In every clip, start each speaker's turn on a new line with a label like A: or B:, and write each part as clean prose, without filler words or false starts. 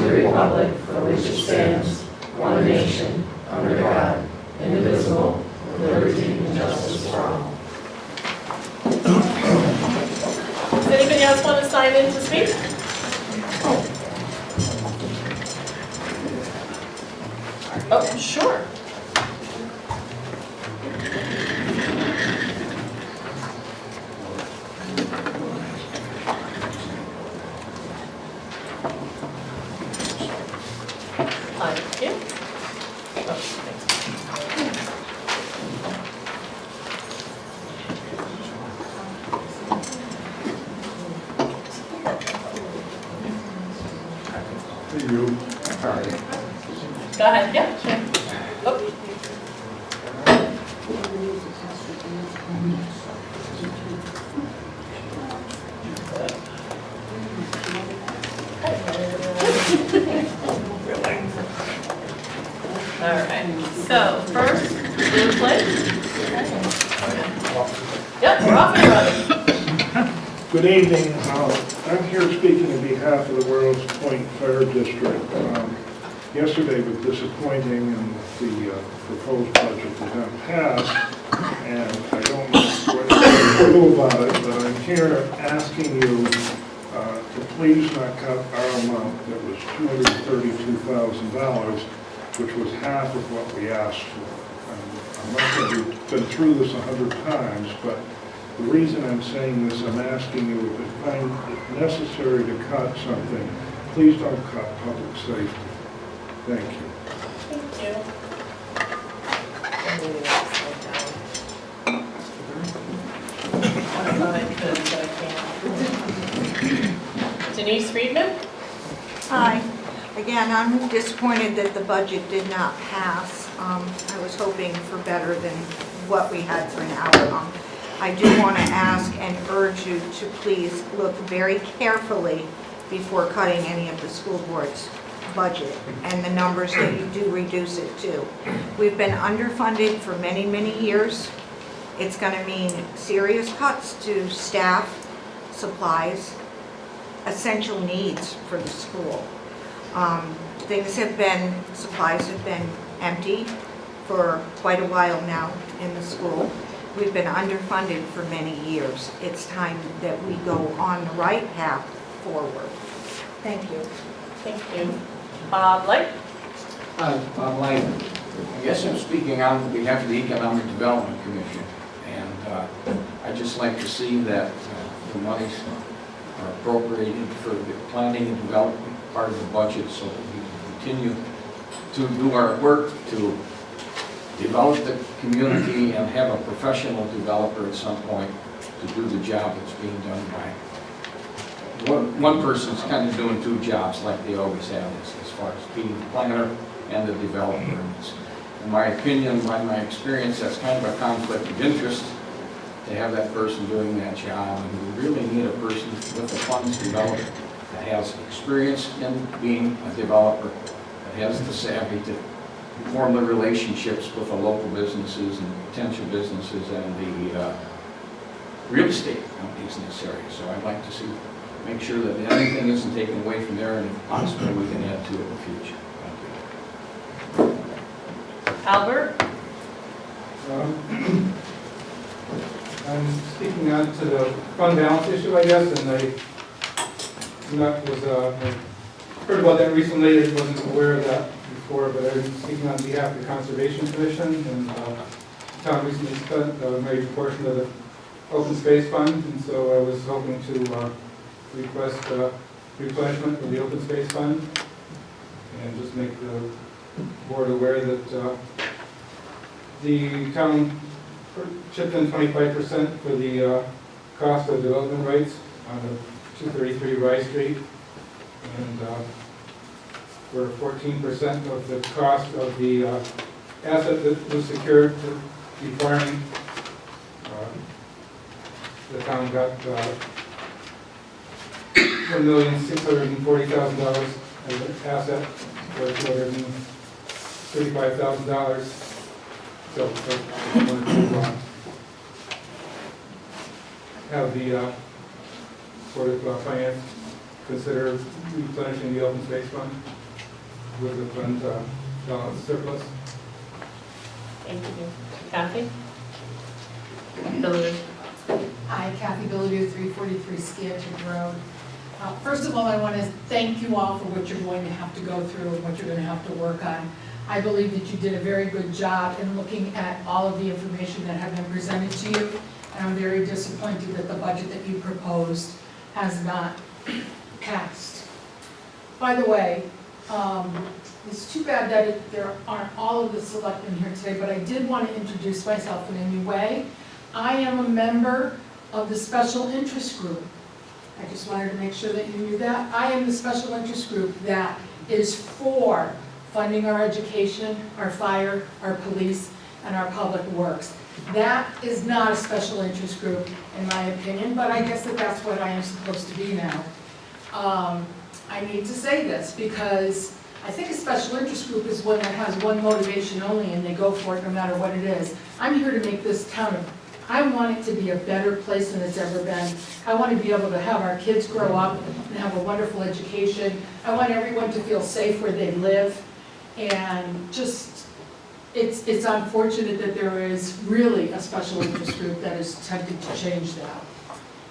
A: the republic for which it stands, one nation, under God, indivisible, with liberty and justice for all.
B: Does anybody else want to sign in to speak? Oh, sure. Thank you. Oh, thanks.
C: You.
B: Go ahead, yeah, sure. Oh. All right, so first, do the pledge. Yep, we're off and running.
C: Good evening. I'm here speaking on behalf of the World's Point Fire District. Yesterday was disappointing and the proposed budget did not pass, and I don't know what to do about it, but I'm here asking you to please not cut our amount that was $232,000, which was half of what we asked for. I'm not sure we've been through this 100 times, but the reason I'm saying this, I'm asking you if you find it necessary to cut something, please don't cut public safety. Thank you.
B: Thank you. I thought I could, but I can't. Denise Friedman?
D: Hi. Again, I'm disappointed that the budget did not pass. I was hoping for better than what we had for an outcome. I do want to ask and urge you to please look very carefully before cutting any of the school board's budget and the numbers that you do reduce it to. We've been underfunded for many, many years. It's going to mean serious cuts to staff, supplies, essential needs for the school. Supplies have been empty for quite a while now in the school. We've been underfunded for many years. It's time that we go on the right path forward. Thank you.
B: Thank you. Bob Light?
E: Bob Light. I guess I'm speaking on behalf of the Economic Development Commission, and I'd just like to see that the monies are appropriated for the planning and development part of the budget so that we can continue to do our work to develop the community and have a professional developer at some point to do the job that's being done by one person's kind of doing two jobs like they always have as far as being the planner and the developer. In my opinion, by my experience, that's kind of a conflict of interest to have that person doing that job, and we really need a person with the funds developed that has experience in being a developer, that has the savvy to form the relationships with the local businesses and potential businesses and the real estate companies in this area. So I'd like to make sure that anything isn't taken away from there, and if possible, we can add to it in the future. Thank you.
B: Albert?
F: I'm speaking on to the fund balance issue, I guess, and I heard about that recently. I wasn't aware of that before, but I'm speaking on behalf of the Conservation Commission, and the town recently spent a major portion of the open space fund, and so I was hoping to request replenishment of the open space fund, and just make the board aware that the town chipped in 25% for the cost of development rights on the 233 Rye Street, and for 14% of the cost of the asset that was secured to be farming. The town got $1,640,000 as an asset for $235,000. So I wanted to have the Board of Finance consider replenishing the open space fund. with the fund balance surplus.
B: Thank you. Kathy? Billy?
G: Hi, Kathy Billadu, 343 Scanton Road. First of all, I want to thank you all for what you're going to have to go through and what you're going to have to work on. I believe that you did a very good job in looking at all of the information that have been presented to you, and I'm very disappointed that the budget that you proposed has not passed. By the way, it's too bad that there aren't all of the selectmen here today, but I did want to introduce myself in a new way. I am a member of the special interest group. I just wanted to make sure that you knew that. I am the special interest group that is for funding our education, our fire, our police, and our public works. That is not a special interest group, in my opinion, but I guess that's what I am supposed to be now. I need to say this because I think a special interest group is one that has one motivation only and they go for it no matter what it is. I'm here to make this town, I want it to be a better place than it's ever been. I want to be able to have our kids grow up and have a wonderful education. I want everyone to feel safe where they live. And just, it's unfortunate that there is really a special interest group that is attempting to change that.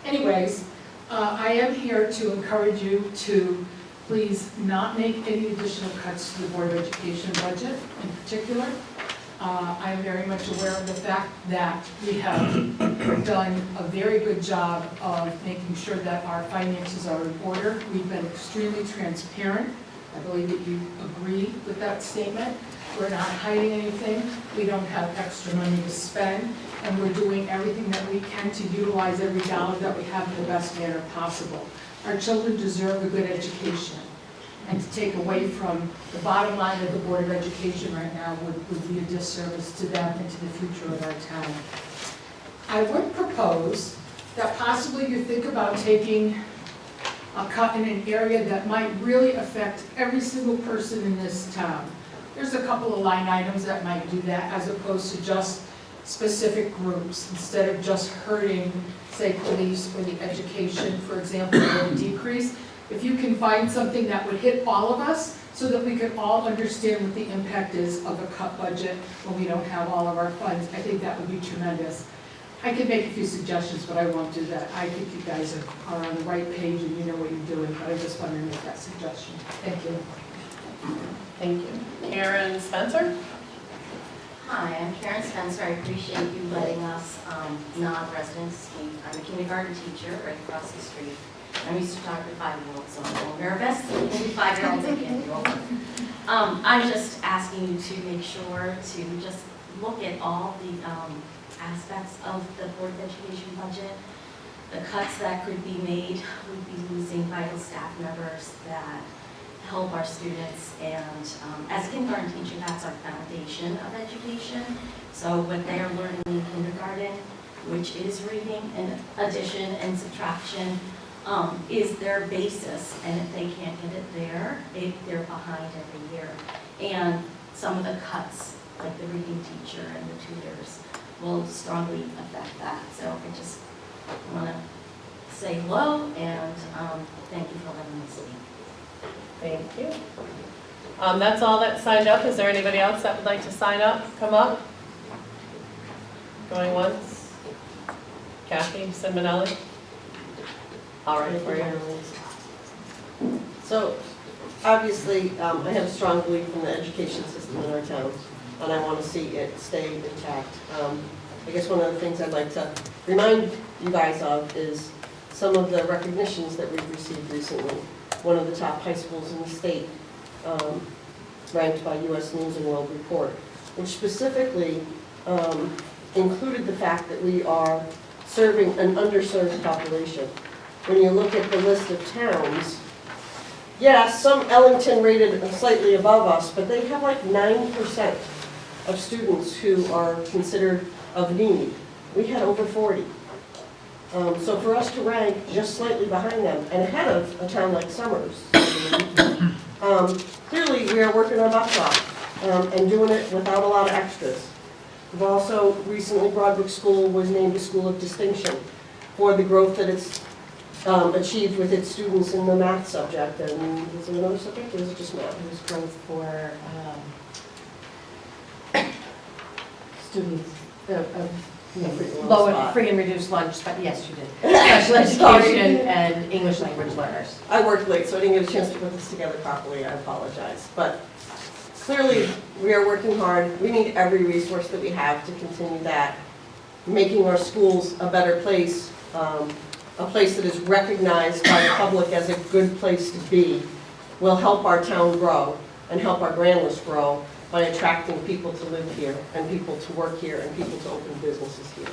G: Anyways, I am here to encourage you to please not make any additional cuts to the Board of Education budget in particular. I am very much aware of the fact that we have done a very good job of making sure that our finances are in order. We've been extremely transparent. I believe that you agree with that statement. We're not hiding anything. We don't have extra money to spend, and we're doing everything that we can to utilize every dollar that we have in the best manner possible. Our children deserve a good education, and to take away from the bottom line of the Board of Education right now would be a disservice to them and to the future of our town. I would propose that possibly you think about taking a cut in an area that might really affect every single person in this town. There's a couple of line items that might do that as opposed to just specific groups, instead of just hurting, say, police or the education, for example, or a decrease. If you can find something that would hit all of us so that we could all understand what the impact is of a cut budget when we don't have all of our funds, I think that would be tremendous. I could make a few suggestions, but I won't do that. I think you guys are on the right page and you know what you're doing, but I just wanted to make that suggestion. Thank you.
B: Thank you. Karen Spencer?
H: Hi, I'm Karen Spencer. I appreciate you letting us, non-residents, speak. I'm a kindergarten teacher right across the street. I'm used to talking to 5-year-olds, so I'm a little nervous. Maybe 5-year-olds and can't I'm just asking you to make sure to just look at all the aspects of the Board of Education budget. The cuts that could be made would be losing vital staff members that help our students, and as a kindergarten teacher, that's our foundation of education. So what they are learning in kindergarten, which is reading and addition and subtraction, is their basis, and if they can't get it there, they're behind every year. And some of the cuts, like the reading teacher and the tutors, will strongly affect that. So I just want to say hello and thank you for letting me speak.
B: Thank you. That's all that signed up. Is there anybody else that would like to sign up, come up? Going once? Kathy Simonelli? All right, for you.
A: So, obviously, I have a strong belief in the education system in our town, and I want to see it stay intact. I guess one of the things I'd like to remind you guys of is some of the recognitions that we've received recently. One of the top high schools in the state, ranked by U.S. News and World Report, which specifically included the fact that we are serving an underserved population. When you look at the list of towns, yes, some Ellington rated slightly above us, but they have like 9% of students who are considered of need. We had over 40. So for us to rank just slightly behind them and ahead of a town like Summers, clearly we are working our butts off and doing it without a lot of extras. We've also recently, Broadbrook School was named a school of distinction for the growth that it's achieved with its students in the math subject, and is there another subject, or is it just math?
I: It was growth for students of low, free and reduced lunch, but yes, you did. Special education and English language learners.
A: I worked late, so I didn't get a chance to put this together properly, I apologize. But clearly, we are working hard. We need every resource that we have to continue that, making our schools a better place, a place that is recognized by the public as a good place to be, will help our town grow and help our grand list grow by attracting people to live here and people to work here and people to open businesses here.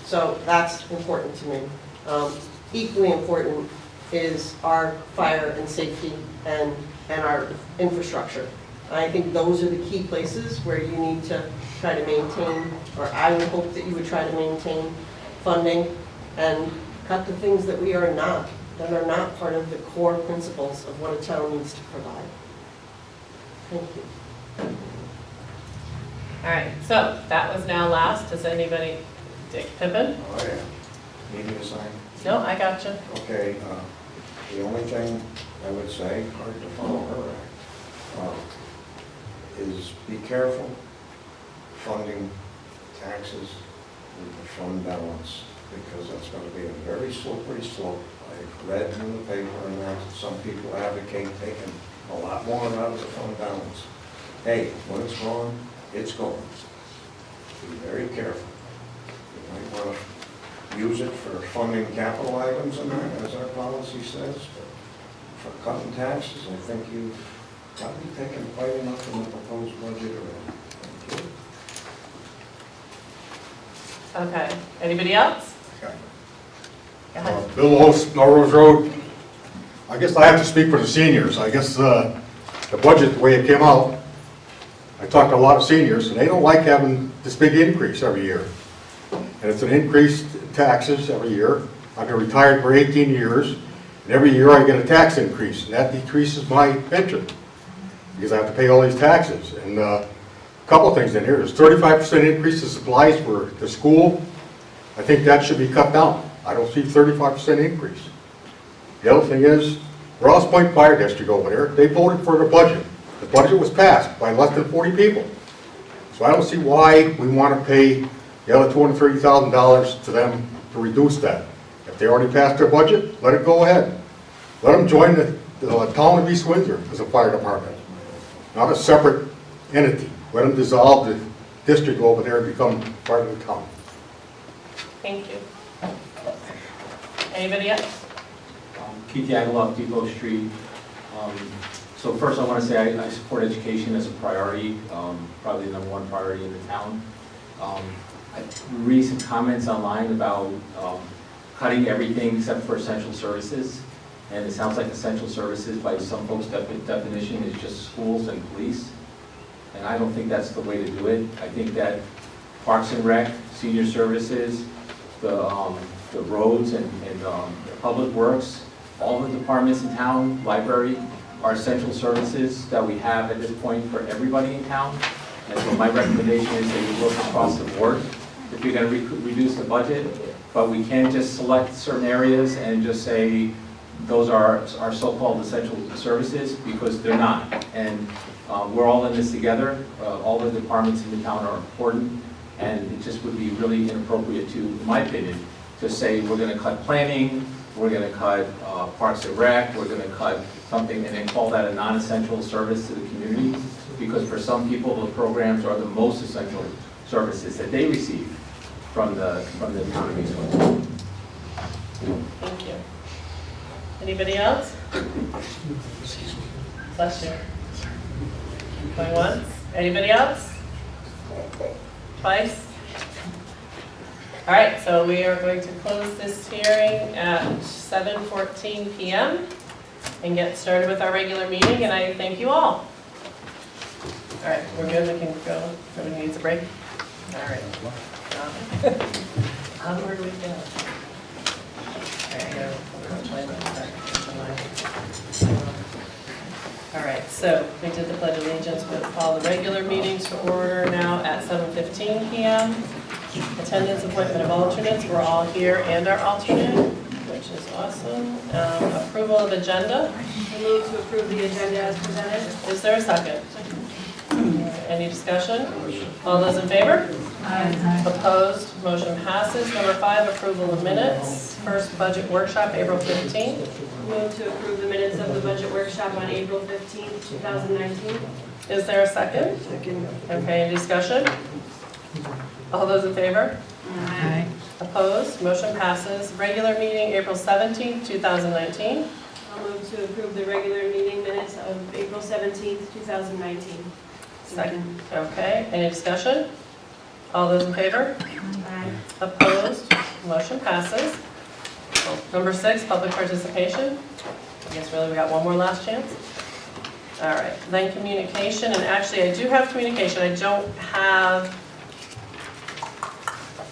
A: So that's important to me. Equally important is our fire and safety and our infrastructure. I think those are the key places where you need to try to maintain, or I would hope that you would try to maintain funding and cut the things that are not part of the core principles of what a town needs to provide. Thank you.
B: All right, so that was now last. Does anybody, Dick Pippin?
E: Oh, yeah. Need me to sign?
B: No, I got you.
E: Okay, the only thing I would say, hard to follow her act, is be careful funding taxes with the fund balance, because that's going to be a very slippery slope. I've read in the paper and that some people advocate taking a lot more out of the fund balance. Hey, when it's gone, it's gone. Be very careful. You might want to use it for funding capital items and that, as our policy says, but for cutting taxes, I think you've probably taken quite enough in the proposed budget already. Thank you.
B: Okay, anybody else?
J: Okay.
B: Go ahead.
J: Bill Lewis, Melrose Road. I guess I have to speak for the seniors. I guess the budget, the way it came out, I talked to a lot of seniors, and they don't like having this big increase every year. And it's an increased taxes every year. I've been retired for 18 years, and every year I get a tax increase, and that decreases my pension, because I have to pay all these taxes. And a couple of things in here. There's 35% increase in supplies for the school. I think that should be cut down. I don't see 35% increase. The other thing is, Ross Point Fire District over there, they voted for the budget. The budget was passed by less than 40 people. So I don't see why we want to pay the other $230,000 to them to reduce that. If they already passed their budget, let it go ahead. Let them join the town of East Windsor as a fire department, not a separate entity. Let them dissolve the district over there and become part of the town.
B: Thank you. Anybody else?
K: Keith Yagaloff, Depot Street. So first I want to say I support education as a priority, probably the number one priority in the town. I read some comments online about cutting everything except for essential services. And it sounds like essential services by some folks' definition is just schools and police. And I don't think that's the way to do it. I think that Parks and Rec, senior services, the roads and public works, all the departments in town, library, are essential services that we have at this point for everybody in town. And so my recommendation is that you look across the board if you're going to reduce the budget, but we can't just select certain areas and just say those are our so-called essential services, because they're not. And we're all in this together. All the departments in the town are important, and it just would be really inappropriate to, in my opinion, to say we're going to cut planning, we're going to cut Parks and Rec, we're going to cut something, and then call that a non-essential service to the community, because for some people, the programs are the most essential services that they receive from the town of East Windsor.
B: Thank you. Anybody else? Bless you. Going once? Anybody else? Twice? All right, so we are going to close this hearing at 7:14 p.m. and get started with our regular meeting, and I thank you all. All right, we're good, we can go. Everybody needs a break? All right. Where do we go? All right, so we did the Pledge of Allegiance, we'll call the regular meetings to order now at 7:15 p.m. Attendance, appointment of alternates, we're all here and our alternate, which which is awesome. Approval of agenda.
I: I move to approve the agenda as presented.
B: Is there a second? Any discussion? All those in favor? Opposed? Motion passes. Number 5, approval of minutes. First budget workshop, April 15th.
I: Move to approve the minutes of the budget workshop on April 15th, 2019.
B: Is there a second?
A: Second.
B: Okay, any discussion? All those in favor?
G: Aye.
B: Opposed? Motion passes. Regular meeting, April 17th, 2019.
I: I'll move to approve the regular meeting minutes of April 17th, 2019.
B: Second. Okay, any discussion? All those in favor?
I: Aye.
B: Opposed? Motion passes. Number 6, public participation. I guess really we got one more last chance. All right, then communication, and actually I do have communication. I don't have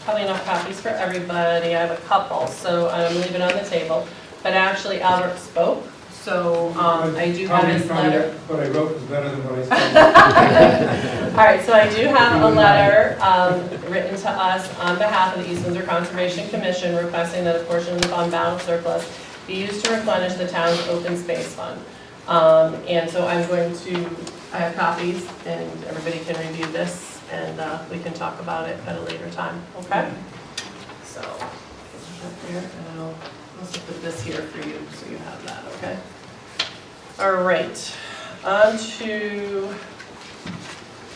B: probably enough copies for everybody. I have a couple, so I'm leaving it on the table. But actually Albert spoke, so I do have his letter.
F: What I wrote was better than what I said.
B: All right, so I do have a letter written to us on behalf of the East Windsor Conservation Commission requesting that a portion of the fund balance surplus be used to replenish the town's open space fund. And so I'm going to, I have copies and everybody can review this and we can talk about it at a later time, okay? So, up there, and I'll also put this here for you so you have that, okay? All right, on to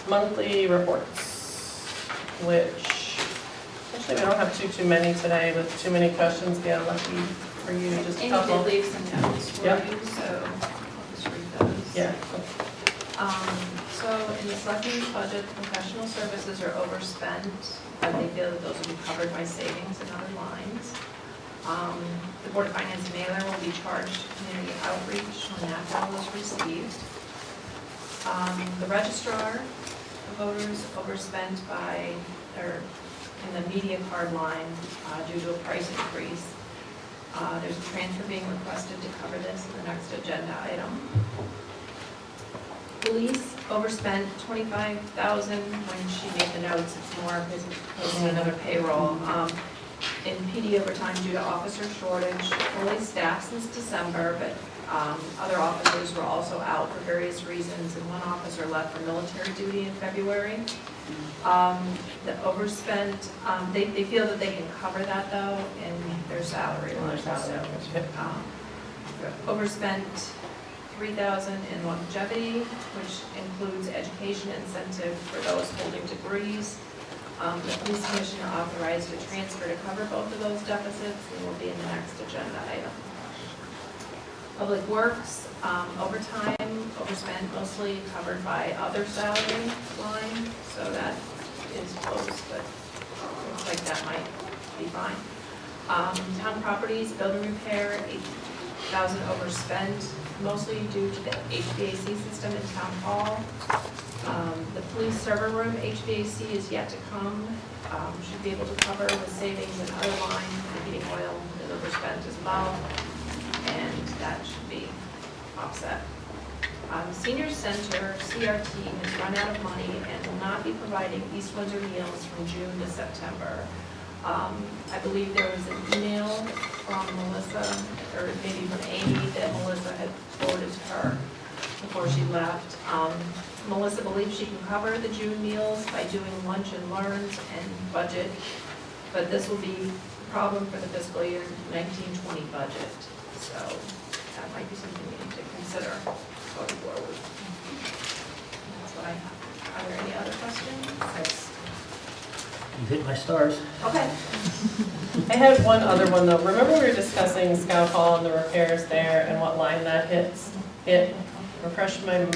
B: monthly reports, which, actually we don't have too many today with too many questions. Yeah, lucky for you, just a
L: And
B: couple.
L: you did leave some notes for
B: Yep.
L: you, so I'll just read those.
B: Yeah.
L: So in the selectmen's budget, professional services are overspent, but they feel that those will be covered by savings in other lines. The Board of Finance mailer will be charged to community outreach when that bill is received. The registrar of voters overspent by, or in the media card line due to a price increase. There's a transfer being requested to cover this in the next agenda item. Police overspent $25,000 when she made the notes. It's more because it's posting another payroll. In PD overtime due to officer shortage, fully staffed since December, but other officers were also out for various reasons, and one officer left for military duty in February. The overspent, they feel that they can cover that though in their salary line. Overspent $3,000 in longevity, which includes education incentive for those holding degrees. The police commission authorized a transfer to cover both of those deficits and will be in the next agenda item. Public works, overtime, overspent, mostly covered by other salary line, so that is close, but looks like that might be fine. Town properties, building repair, $8,000 overspent, mostly due to the HVAC system in town hall. The police server room HVAC is yet to come. Should be able to cover with savings in other lines. The heating oil is overspent as well, and that should be offset. Senior Center, CRT, has run out of money and will not be providing East Windsor meals from June to September. I believe there was an email from Melissa, or maybe from Amy, that Melissa had forwarded to her before she left. Melissa believes she can cover the June meals by doing lunch and learns and budget, but this will be a problem for the fiscal year 19-20 budget. So that might be something we need to consider going forward. That's what I have. Are there any other questions?
M: You hit my stars.
L: Okay.
B: I had one other one though. Remember we were discussing Scout Hall and the repairs there and what line that hits? It refreshed my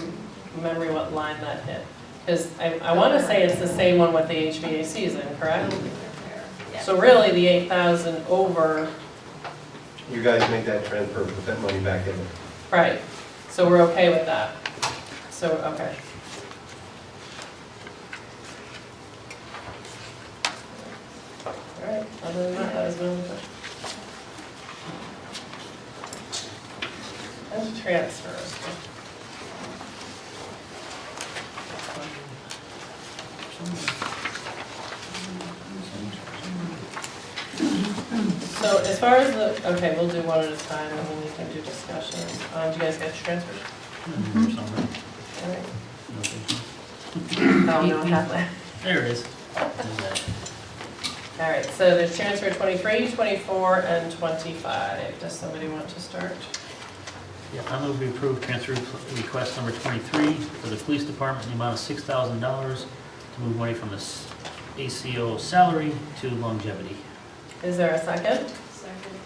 B: memory what line that hit. Because I want to say it's the same one with the HVAC is in, correct? So really the 8,000 over,
N: You guys make that transfer, put that money back in there.
B: right. So we're okay with that. So, okay. All right, other than that, that was my only question. And transfers. So as far as the, okay, we'll do one at a time and then we can do discussions. Do you guys get your transfers?
M: Here somewhere.
B: All right.
M: Okay.
B: Oh, no, halfway.
M: There it is. There's that.
B: All right, so there's transfer 23, 24, and 25. Does somebody want to start?
M: Yeah, I move we approve transfer request number 23 for the police department in the amount of $6,000 to move money from the ACO salary to longevity.
B: Is there a second?
L: Second.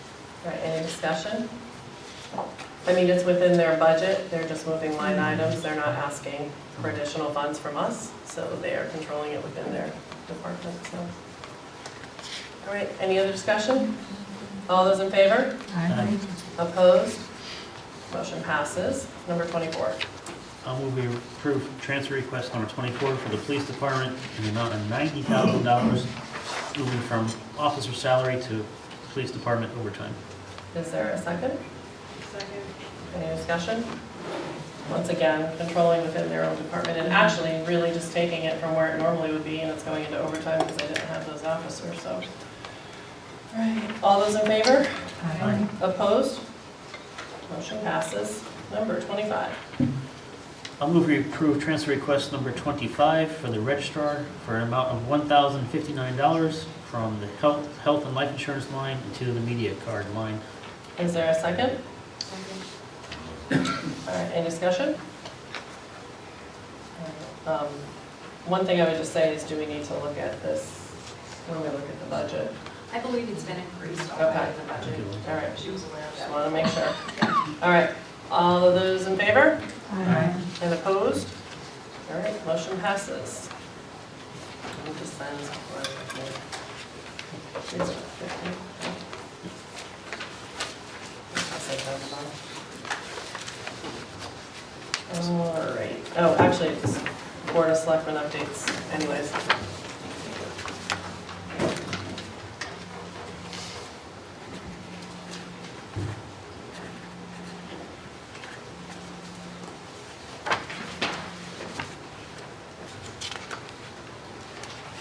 B: All right, any discussion? I mean, it's within their budget, they're just moving line items, they're not asking for additional funds from us, so they are controlling it within their department, so. All right, any other discussion? All those in favor?
M: Aye.
B: Opposed? Motion passes. Number 24.
M: I'll move we approve transfer request number 24 for the police department in the amount of $90,000 moving from officer salary to police department overtime.
B: Is there a second?
L: Second.
B: Any discussion? Once again, controlling within their own department and actually really just taking it from where it normally would be and it's going into overtime because they didn't have those officers, so. All right, all those in favor?
M: Aye.
B: Opposed? Motion passes. Number 25.
M: I'll move we approve transfer request number 25 for the registrar for an amount of $1,059 from the health and life insurance line to the media card line.
B: Is there a second? All right, any discussion? One thing I would just say is, do we need to look at this when we look at the budget?
L: I believe it's been increased already in the budget.
B: All right,
L: She was aware of
B: just
L: that.
B: want to make sure. All right, all of those in favor?
G: Aye.
B: And opposed? All right, motion passes. We'll just sign this before I I'll say that one. All right, oh, actually, it's Board of Selectmen updates anyways.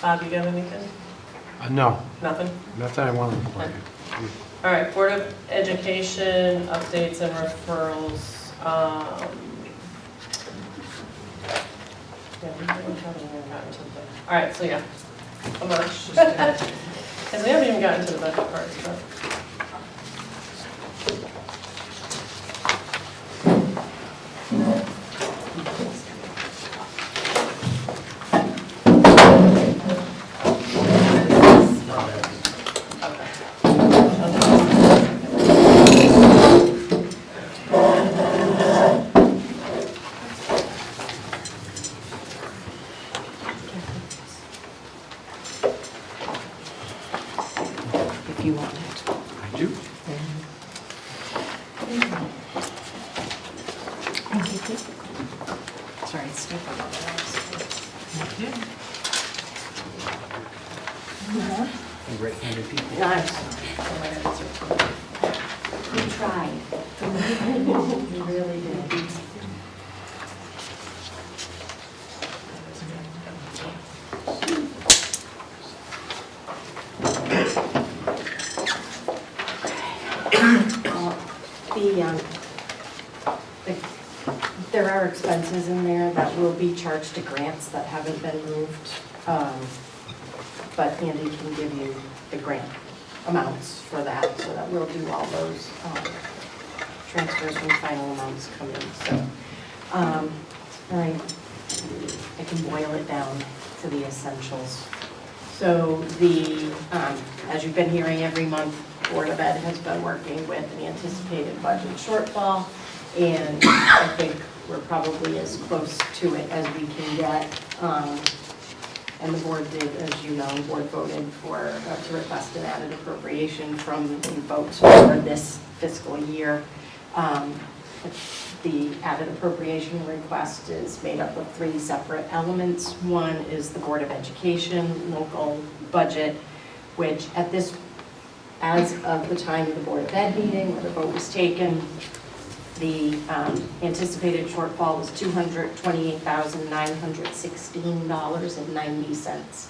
B: Bob, you got anything?
N: No,
B: Nothing?
N: nothing I wanted to play.
B: All right, Board of Education, updates and referrals. Yeah, we haven't even gotten to the, all right, so yeah. How much? Because we haven't even gotten to the budget part, so.
I: If you want it.
N: I do.
I: Sorry, it's different.
M: Right-handed people.
I: Nice. You tried. You really did. There are expenses in there that will be charged to grants that haven't been moved, but Andy can give you the grant amounts for that, so that we'll do all those transfers when final amounts come in, so. All right, I can boil it down to the essentials. So as you've been hearing every month, Board of Ed has been working with an anticipated budget shortfall, and I think we're probably as close to it as we can get. And the board did, as you know, the board voted to request an added appropriation from you folks for this fiscal year. The added appropriation request is made up of 3 separate elements. One is the Board of Education local budget, which as of the time of the Board of Ed meeting where the vote was taken, the anticipated shortfall was $228,916.90.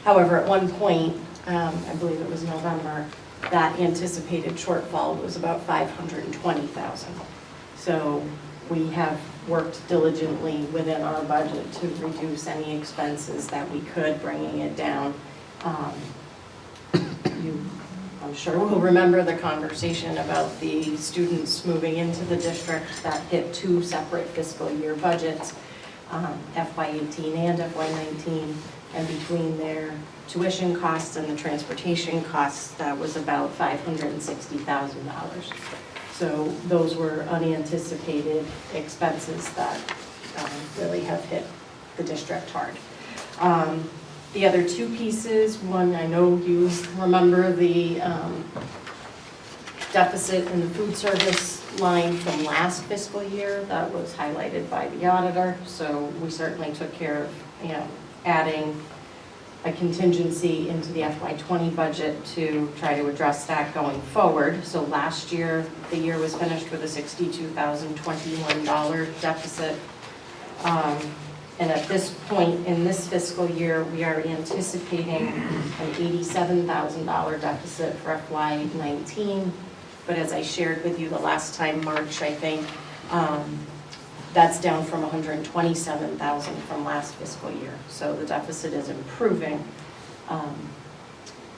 I: However, at one point, I believe it was November, that anticipated shortfall was about 520,000. So we have worked diligently within our budget to reduce any expenses that we could, bringing it down. You, I'm sure will remember the conversation about the students moving into the district that hit two separate fiscal year budgets, FY18 and FY19, and between their tuition costs and the transportation costs, that was about $560,000. So those were unanticipated expenses that really have hit the district hard. The other two pieces, one, I know you remember the deficit in the food service line from last fiscal year that was highlighted by the auditor. So we certainly took care of, adding a contingency into the FY20 budget to try to address that going forward. So last year, the year was finished with a $62,021 deficit. And at this point in this fiscal year, we are anticipating an $87,000 deficit for FY19. But as I shared with you the last time, March, I think, that's down from $127,000 from last fiscal year. So the deficit is improving.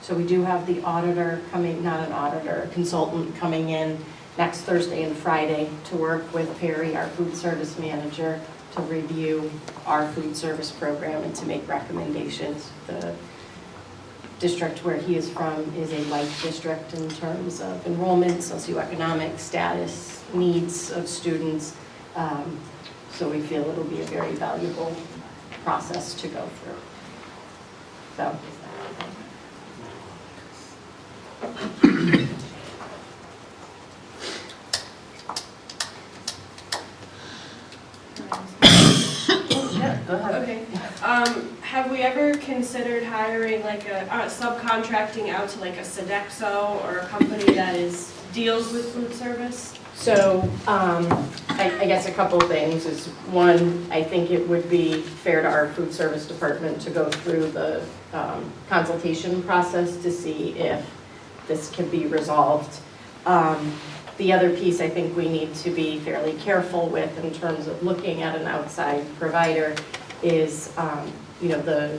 I: So we do have the auditor coming, not an auditor, a consultant coming in next Thursday and Friday to work with Perry, our food service manager, to review our food service program and to make recommendations. The district where he is from is a light district in terms of enrollment, socioeconomic status, needs of students. So we feel it'll be a very valuable process to go through. So. Yeah, go ahead.
O: Okay. Have we ever considered hiring like subcontracting out to like a Sodexo or a company that deals with food service?
I: So I guess a couple things is, one, I think it would be fair to our food service department to go through the consultation process to see if this can be resolved. The other piece I think we need to be fairly careful with in terms of looking at an outside provider is, the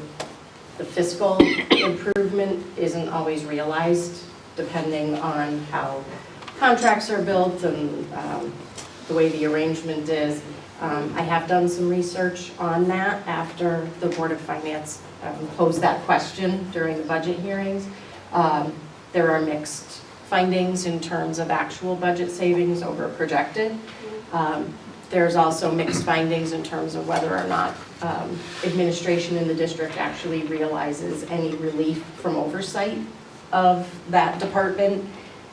I: fiscal improvement isn't always realized depending on how contracts are built and the way the arrangement is. I have done some research on that after the Board of Finance posed that question during the budget hearings. There are mixed findings in terms of actual budget savings over projected. There's also mixed findings in terms of whether or not administration in the district actually realizes any relief from oversight of that department.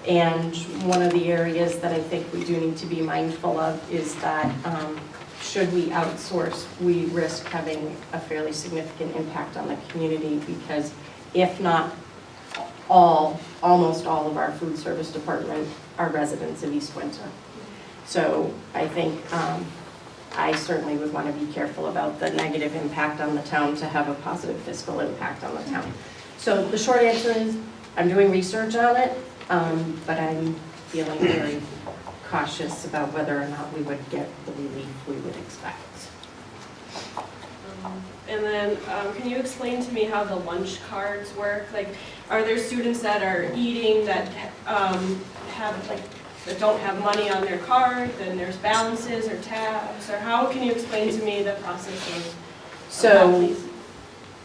I: And one of the areas that I think we do need to be mindful of is that should we outsource, we risk having a fairly significant impact on the community, because if not almost all of our food service department are residents of East Windsor. So I think I certainly would want to be careful about the negative impact on the town to have a positive fiscal impact on the town. So the short answer is I'm doing research on it, but I'm feeling very cautious about whether or not we would get the relief we would expect.
O: And then can you explain to me how the lunch cards work? Like, are there students that are eating that that don't have money on their card, then there's balances or tabs, or how can you explain to me the process of
I: So
O: that, please?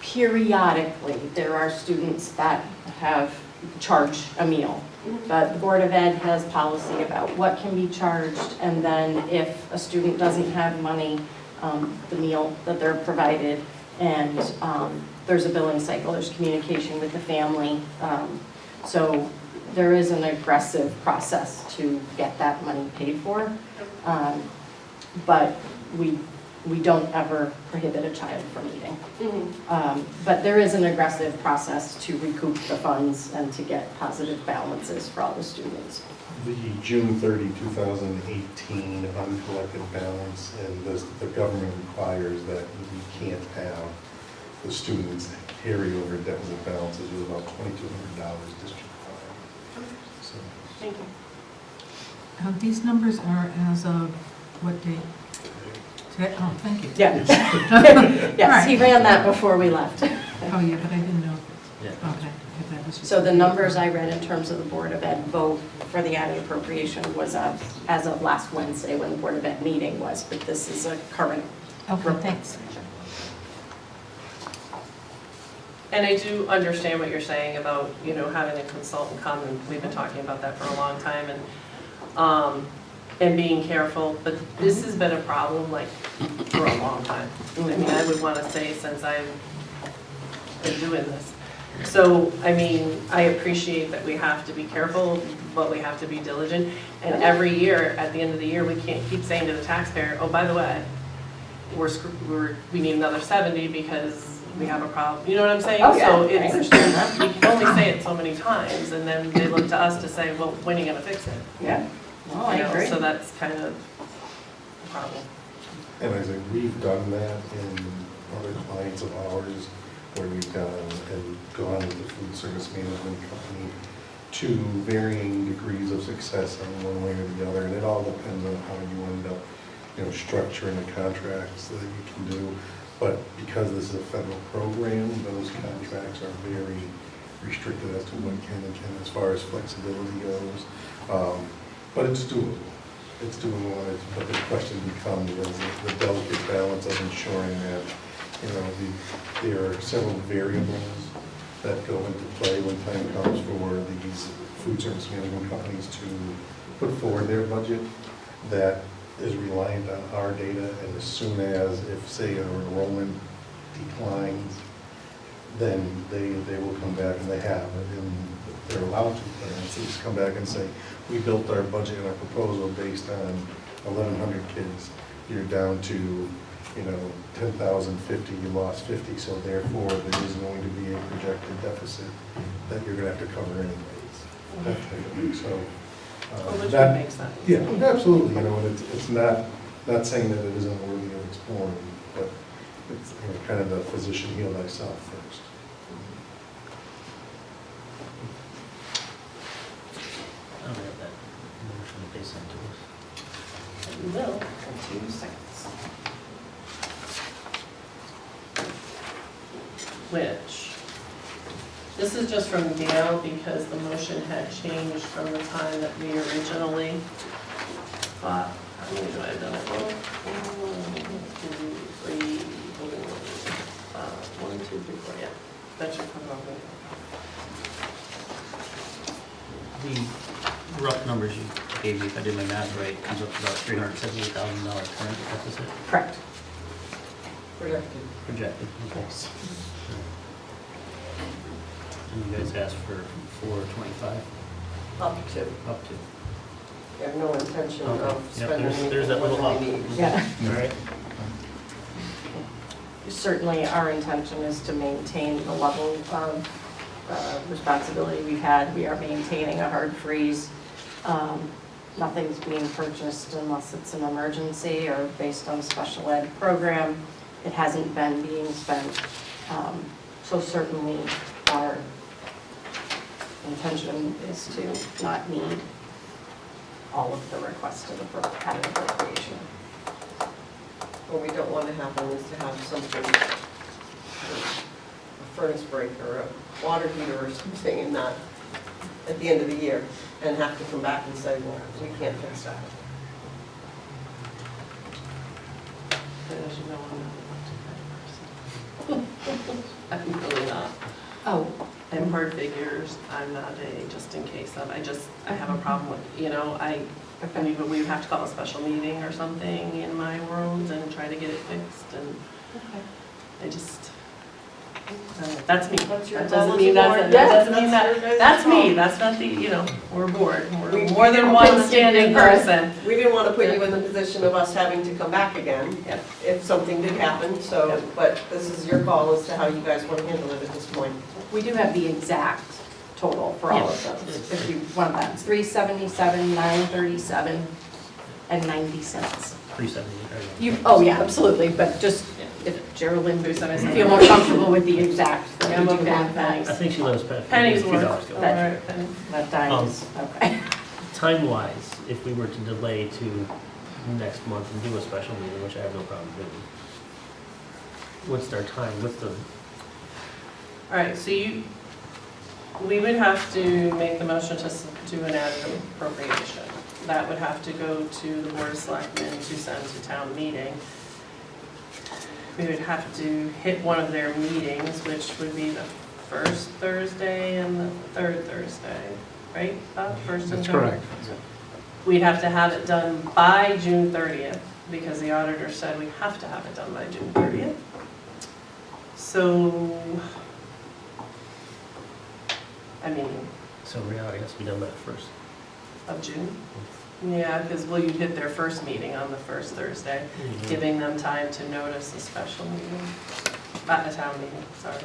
I: Periodically, there are students that have charged a meal. But the Board of Ed has policy about what can be charged, and then if a student doesn't have money, the meal that they're provided, and there's a billing cycle, there's communication with the family. So there is an aggressive process to get that money paid for. But we don't ever prohibit a child from eating. But there is an aggressive process to recoup the funds and to get positive balances for all the students.
N: The June 30, 2018 uncollected balance, and the government requires that we can't have the students carry over deficit balances was about $2,200 district-wide. So,
B: Thank you.
G: These numbers are as of what date? Today? Oh, thank you.
I: Yeah. Yes, he ran that before we left.
G: Oh, yeah, but I didn't know.
M: Yeah.
G: Okay. If that was-
I: So the numbers I read in terms of the Board of Ed vote for the added appropriation was as of last Wednesday when the Board of Ed meeting was, but this is a current.
G: Okay, thanks.
B: And I do understand what you're saying about, you know, having a consultant come, and we've been talking about that for a long time, and being careful, but this has been a problem like for a long time. I mean, I would want to say since I've been doing this. So, I mean, I appreciate that we have to be careful, but we have to be diligent. And every year, at the end of the year, we can't keep saying to the taxpayer, oh, by the way, we need another 70 because we have a problem. You know what I'm saying?
I: Oh, yeah,
B: So
I: I understand that.
B: you can only say it so many times, and then they look to us to say, well, when are you gonna fix it?
I: Yeah, well, I
B: You know,
I: agree.
B: So that's kind of a problem.
N: and I think we've done that in other clients of ours, where we've gone with the food service management company to varying degrees of success on one way or the other, and it all depends on how you end up, structuring the contracts that you can do. But because this is a federal program, those contracts are very restricted as to what can and can't as far as flexibility goes. But it's doable. It's doable, but the question becomes the delicate balance of ensuring that, there are several variables that go into play when time comes for these food service management companies to put forward their budget that is reliant on our data, and as soon as, if say our enrollment declines, then they will come back, and they have, and they're allowed to, but come back and say, we built our budget and our proposal based on 1,100 kids. You're down to, 10,050, you lost 50, so therefore there is going to be a projected deficit that you're going to have to cover anyways. That type of thing. So
B: Which
N: that
B: makes sense.
N: Yeah, absolutely. And it's not saying that it isn't worthy of exploring, but it's kind of the physician heal thyself first.
M: I don't have that motion that they sent to us.
B: We will in 2 seconds. Which, this is just from Gail because the motion had changed from the time that we originally thought. How many do I have done it? 1, 2, 3, 4, 1, 2, 3, 4, yeah. That should come over.
M: The rough numbers you gave me, if I did my math right, comes up to about $378,000 current deficit
I: Correct.
A: Projected.
M: projected. Okay. And you guys asked for 425,
A: Up to.
M: up to.
A: We have no intention
M: Okay.
A: of
M: Yep,
A: spending
M: there's that
A: anything more
M: little
A: than
M: up.
A: we need.
I: Yeah.
M: All right.
I: Certainly, our intention is to maintain the level of responsibility we've had. We are maintaining a hard freeze. Nothing's being purchased unless it's an emergency or based on a special ed program. It hasn't been being spent. So certainly, our intention is to not need all of the requested added appropriation.
A: What we don't want to happen is to have something, a furnace break or a water heater or something, and not at the end of the year, and have to come back and say, well, we can't fix that.
B: But as you know, I'm not a person. I'm really not.
I: Oh,
B: I have hard figures. I'm not a just in case of. I have a problem with, I mean, we would have to call a special meeting or something in my world and try to get it fixed, and I just, that's me.
A: That's your
B: That
A: call
B: doesn't
A: as
B: mean
A: a
B: that's,
A: board.
B: that doesn't mean
A: That's your
B: that,
A: guys'
B: that's me,
A: call.
B: that's not the, we're a board. We're
A: We-
B: more
A: we
B: than
A: don't
B: one
A: wanna give
B: standing
A: you-
B: person.
A: We didn't want to put you in the position of us having to come back again
B: Yeah.
A: if something did happen, so, but this is your call as to how you guys want to handle it at this point.
I: we do have the exact total for all of those, if you want that. It's $377, $937, and 90 cents.
M: 370.
I: Oh, yeah, absolutely, but just Geraldine
B: Who said I said
I: feel
B: that?
I: more comfortable with the exact.
B: Yeah, I'm okay with
M: I
B: thanks.
M: think she loves
B: Penny's
M: a few
B: worth.
M: dollars
B: All
M: go.
B: right, Penny.
I: That time is, okay.
M: Time-wise, if we were to delay to next month and do a special meeting, which I have no problem doing, what's our time, what's the,
B: All right, so we would have to make the motion to do an added appropriation. That would have to go to the Board of Selectmen to send to town meeting. We would have to hit one of their meetings, which would be the first Thursday and the third Thursday, right? First and third? We'd have to have it done by June 30th, because the auditor said we have to have it done by June 30th. So, I mean,
M: so reality has to be done by the first.
B: of June? Yeah, because, well, you'd hit their first meeting on the first Thursday, giving them time to notice a special meeting, not a town meeting, sorry.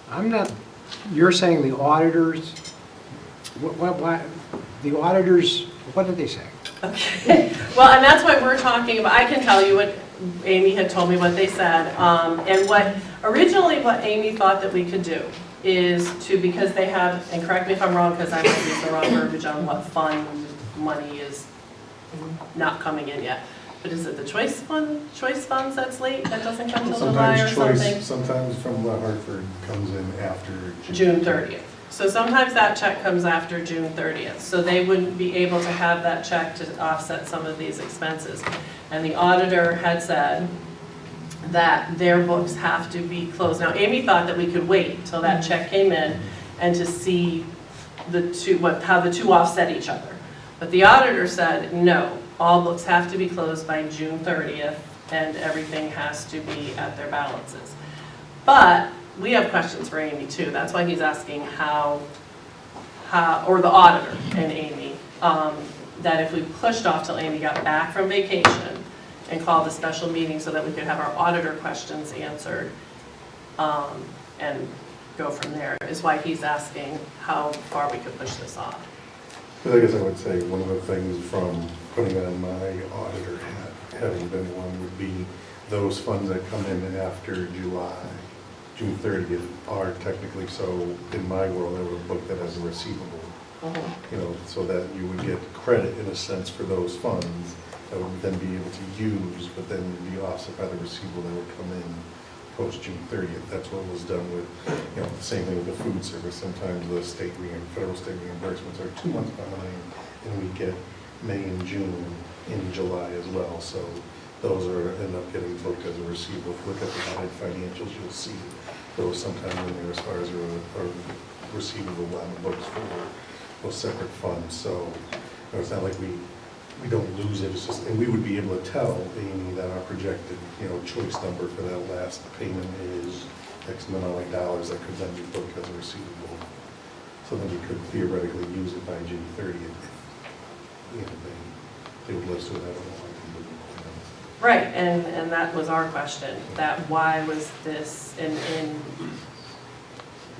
P: I'm not, you're saying the auditors, the auditors, what did they say?
B: Okay, well, and that's what we're talking about. I can tell you what Amy had told me what they said. And originally what Amy thought that we could do is to, because they have, and correct me if I'm wrong, because I might use the wrong verbiage on what fund money is not coming in yet. But is it the choice funds that's late, that doesn't come till July or something?
N: Sometimes from the Hartford comes in after
B: June 30th. So sometimes that check comes after June 30th. So they wouldn't be able to have that check to offset some of these expenses. And the auditor had said that their books have to be closed. Now, Amy thought that we could wait till that check came in and to see how the two offset each other. But the auditor said, no, all books have to be closed by June 30th and everything has to be at their balances. But we have questions for Amy too. That's why he's asking how or the auditor and Amy, that if we pushed off till Amy got back from vacation and called a special meeting so that we could have our auditor questions answered and go from there, is why he's asking how far we could push this off.
N: But I guess I would say one of the things from putting on my auditor hat, having been one, would be those funds that come in after June 30th are technically, so in my world, I would have booked that as a receivable. You know, so that you would get credit in a sense for those funds that would then be able to use, but then be offset by the receivable that would come in post June 30th. That's what was done with, you know, the same thing with the food service. Sometimes the federal state reimbursements are 2 months behind, and we get May and June in July as well. So those end up getting booked as a receivable. If you look at the audit financials, you'll see those sometimes in there as far as a receivable on the books for those separate funds. So you know, it's not like we don't lose it. It's just, and we would be able to tell Amy that our projected, you know, choice number for that last payment is X amount of dollars that could then be booked as a receivable. So then we could theoretically use it by June 30th. You know, they would list it out.
B: Right, and that was our question, that why was this, and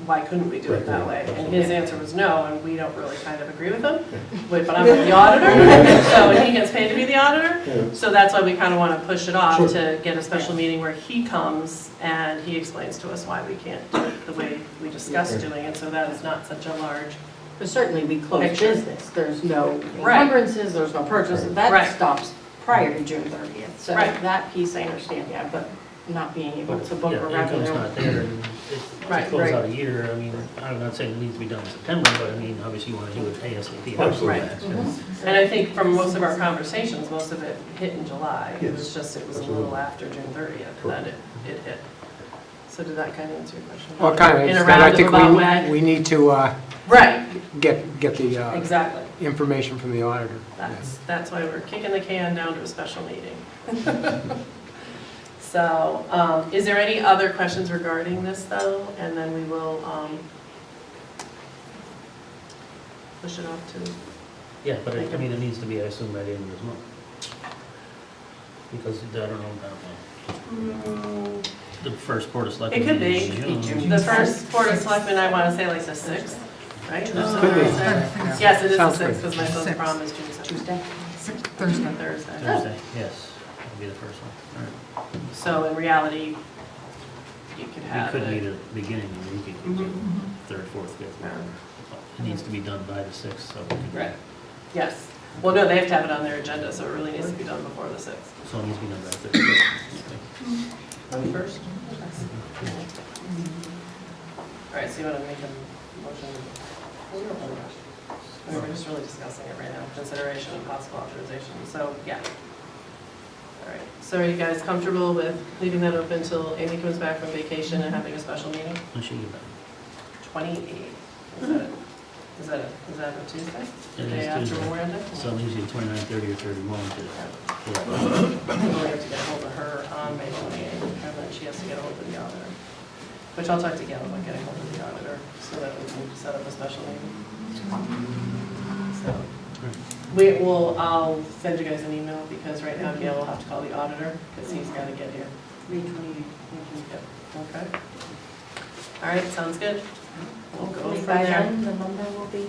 B: why couldn't we do it that way? And his answer was no, and we don't really kind of agree with him. But I'm the auditor, so he gets paid to be the auditor. So that's why we kind of want to push it off to get a special meeting where he comes and he explains to us why we can't do it the way we discussed doing it, so that is not such a large.
I: But certainly we close
B: Picture.
I: business. There's no
B: Right.
I: encumbrances, there's no purchases. That
B: Right.
I: stops prior to June 30th. So
B: Right.
I: that piece I understand, yeah, but not being able to book a
M: Yeah, income's
I: revenue.
M: not there, and to close out a year, I mean, I'm not saying it needs to be done in September, but I mean, obviously you want to do it ASAP.
B: Right. And I think from most of our conversations, most of it hit in July. It was just, it was a little after June 30th that it hit. So did that kind of answer your question?
P: Well, kind of,
B: In a
P: I think
B: roundabout way?
P: we need to
B: Right,
P: get the
B: exactly.
P: information from the auditor.
B: That's why we're kicking the can down to a special meeting. So, is there any other questions regarding this though? And then we will push it off to.
M: Yeah, but I mean, it needs to be, I assume, by the end of this month. Because I don't know. The first Board of Selectmen.
B: It could be.
M: in June.
B: The first Board of Selectmen, I want to say like the 6th, right?
P: Could be.
B: Yes, it is the
P: Sounds
B: 6th
P: good.
B: because my son's prom is June 6th.
I: Tuesday?
G: Thursday.
M: Thursday, yes, that'll be the first one. All right.
B: So in reality, you could
M: We
B: have
M: could meet
B: it.
M: at the beginning of the week, you could do third, fourth, fifth. It needs to be done by the 6th, so we could.
B: Right. Yes. Well, no, they have to have it on their agenda, so it really needs to be done before the 6th.
M: So it needs to be done by Thursday.
B: 21st? All right, so you want to make a motion? I mean, we're just really discussing it right now, consideration and possible authorization, so, yeah. All right, so are you guys comfortable with leaving that open until Amy comes back from vacation and having a special meeting?
M: When she get back.
B: 28th, is that a Tuesday? The
M: It
B: day
M: is
B: after
M: Tuesday.
B: Memorial Day?
M: So usually 29, 30, or 31 to.
B: We have to get a hold of her on May 28th, and then she has to get a hold of the auditor. Which I'll talk to Gail about getting a hold of the auditor, so that we can set up a special meeting. So, I'll send you guys an email, because right now Gail will have to call the auditor, because he's got to get here.
I: May 28th.
B: Okay. All right, sounds good. We'll go
I: Hopefully
B: from
I: by
B: there.
I: then, the number will be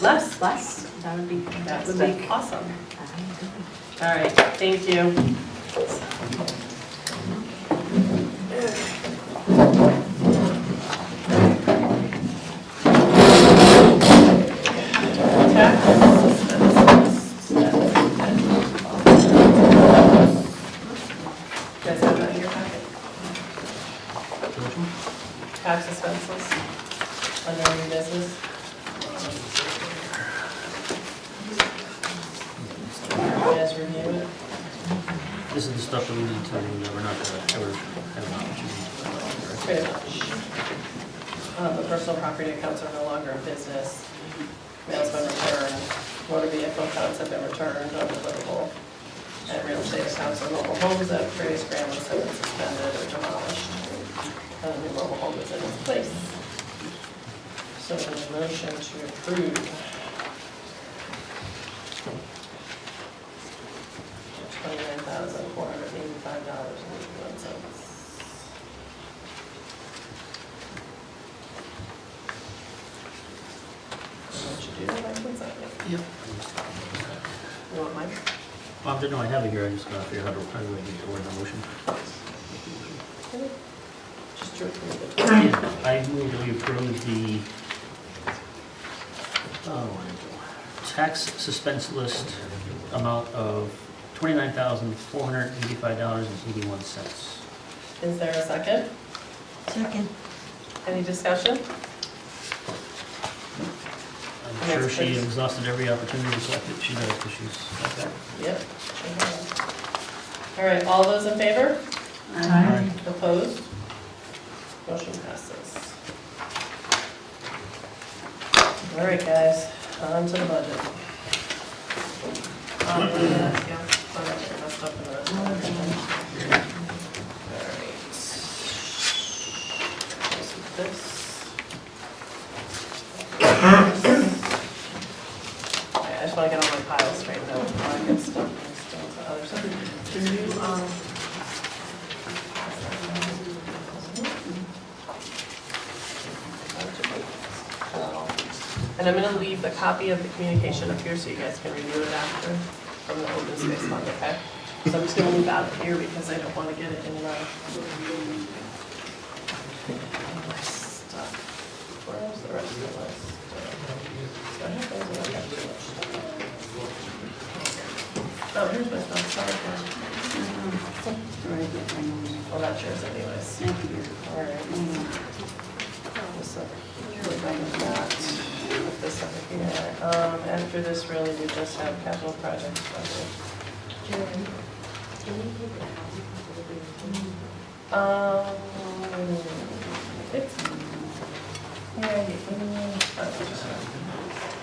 B: Less?
I: less. That would be
B: That would
I: fantastic.
B: be awesome. All right, thank you. Tax expenses under new business. You guys review it.
M: This is the stuff that we need to, that we're not going to ever have an opportunity to.
B: Pretty much. The personal property accounts are no longer in business. Mail's been returned. Motor vehicle accounts have been returned, undeliverable. And real estate accounts and mobile homes that previous grant lists have been suspended or demolished. And the new mobile home is in its place. So a motion to approve. $29,485.81. What you do, I can sign it.
M: Yep.
B: You want mine?
M: I didn't know I have it here, I just gotta figure out how do I get to word the motion.
B: Just to approve it.
M: I move that we approve the tax suspense list amount of $29,485.81.
B: Is there a second?
D: Second.
B: Any discussion?
M: I'm sure she exhausted every opportunity to collect it, she does, because she's like that.
B: Yep. All right, all those in favor?
M: Aye.
B: Opposed? Motion passes. All right, guys, on to the budget. Yeah, sorry, I messed up in the rest of it. All right. This. I just want to get all my piles straightened out before I get stuck into other stuff. Can you, and I'm going to leave the copy of the communication up here so you guys can review it after from the open space fund, okay? So I'm just going to leave out here because I don't want to get it in my stuff. Where's the rest of the list? So I have those and I got too much stuff. Oh, here's my stuff, sorry. Well, that's yours anyways. All right. So, we're done with that. Put this over here. After this, really, we just have capital projects budget. It's,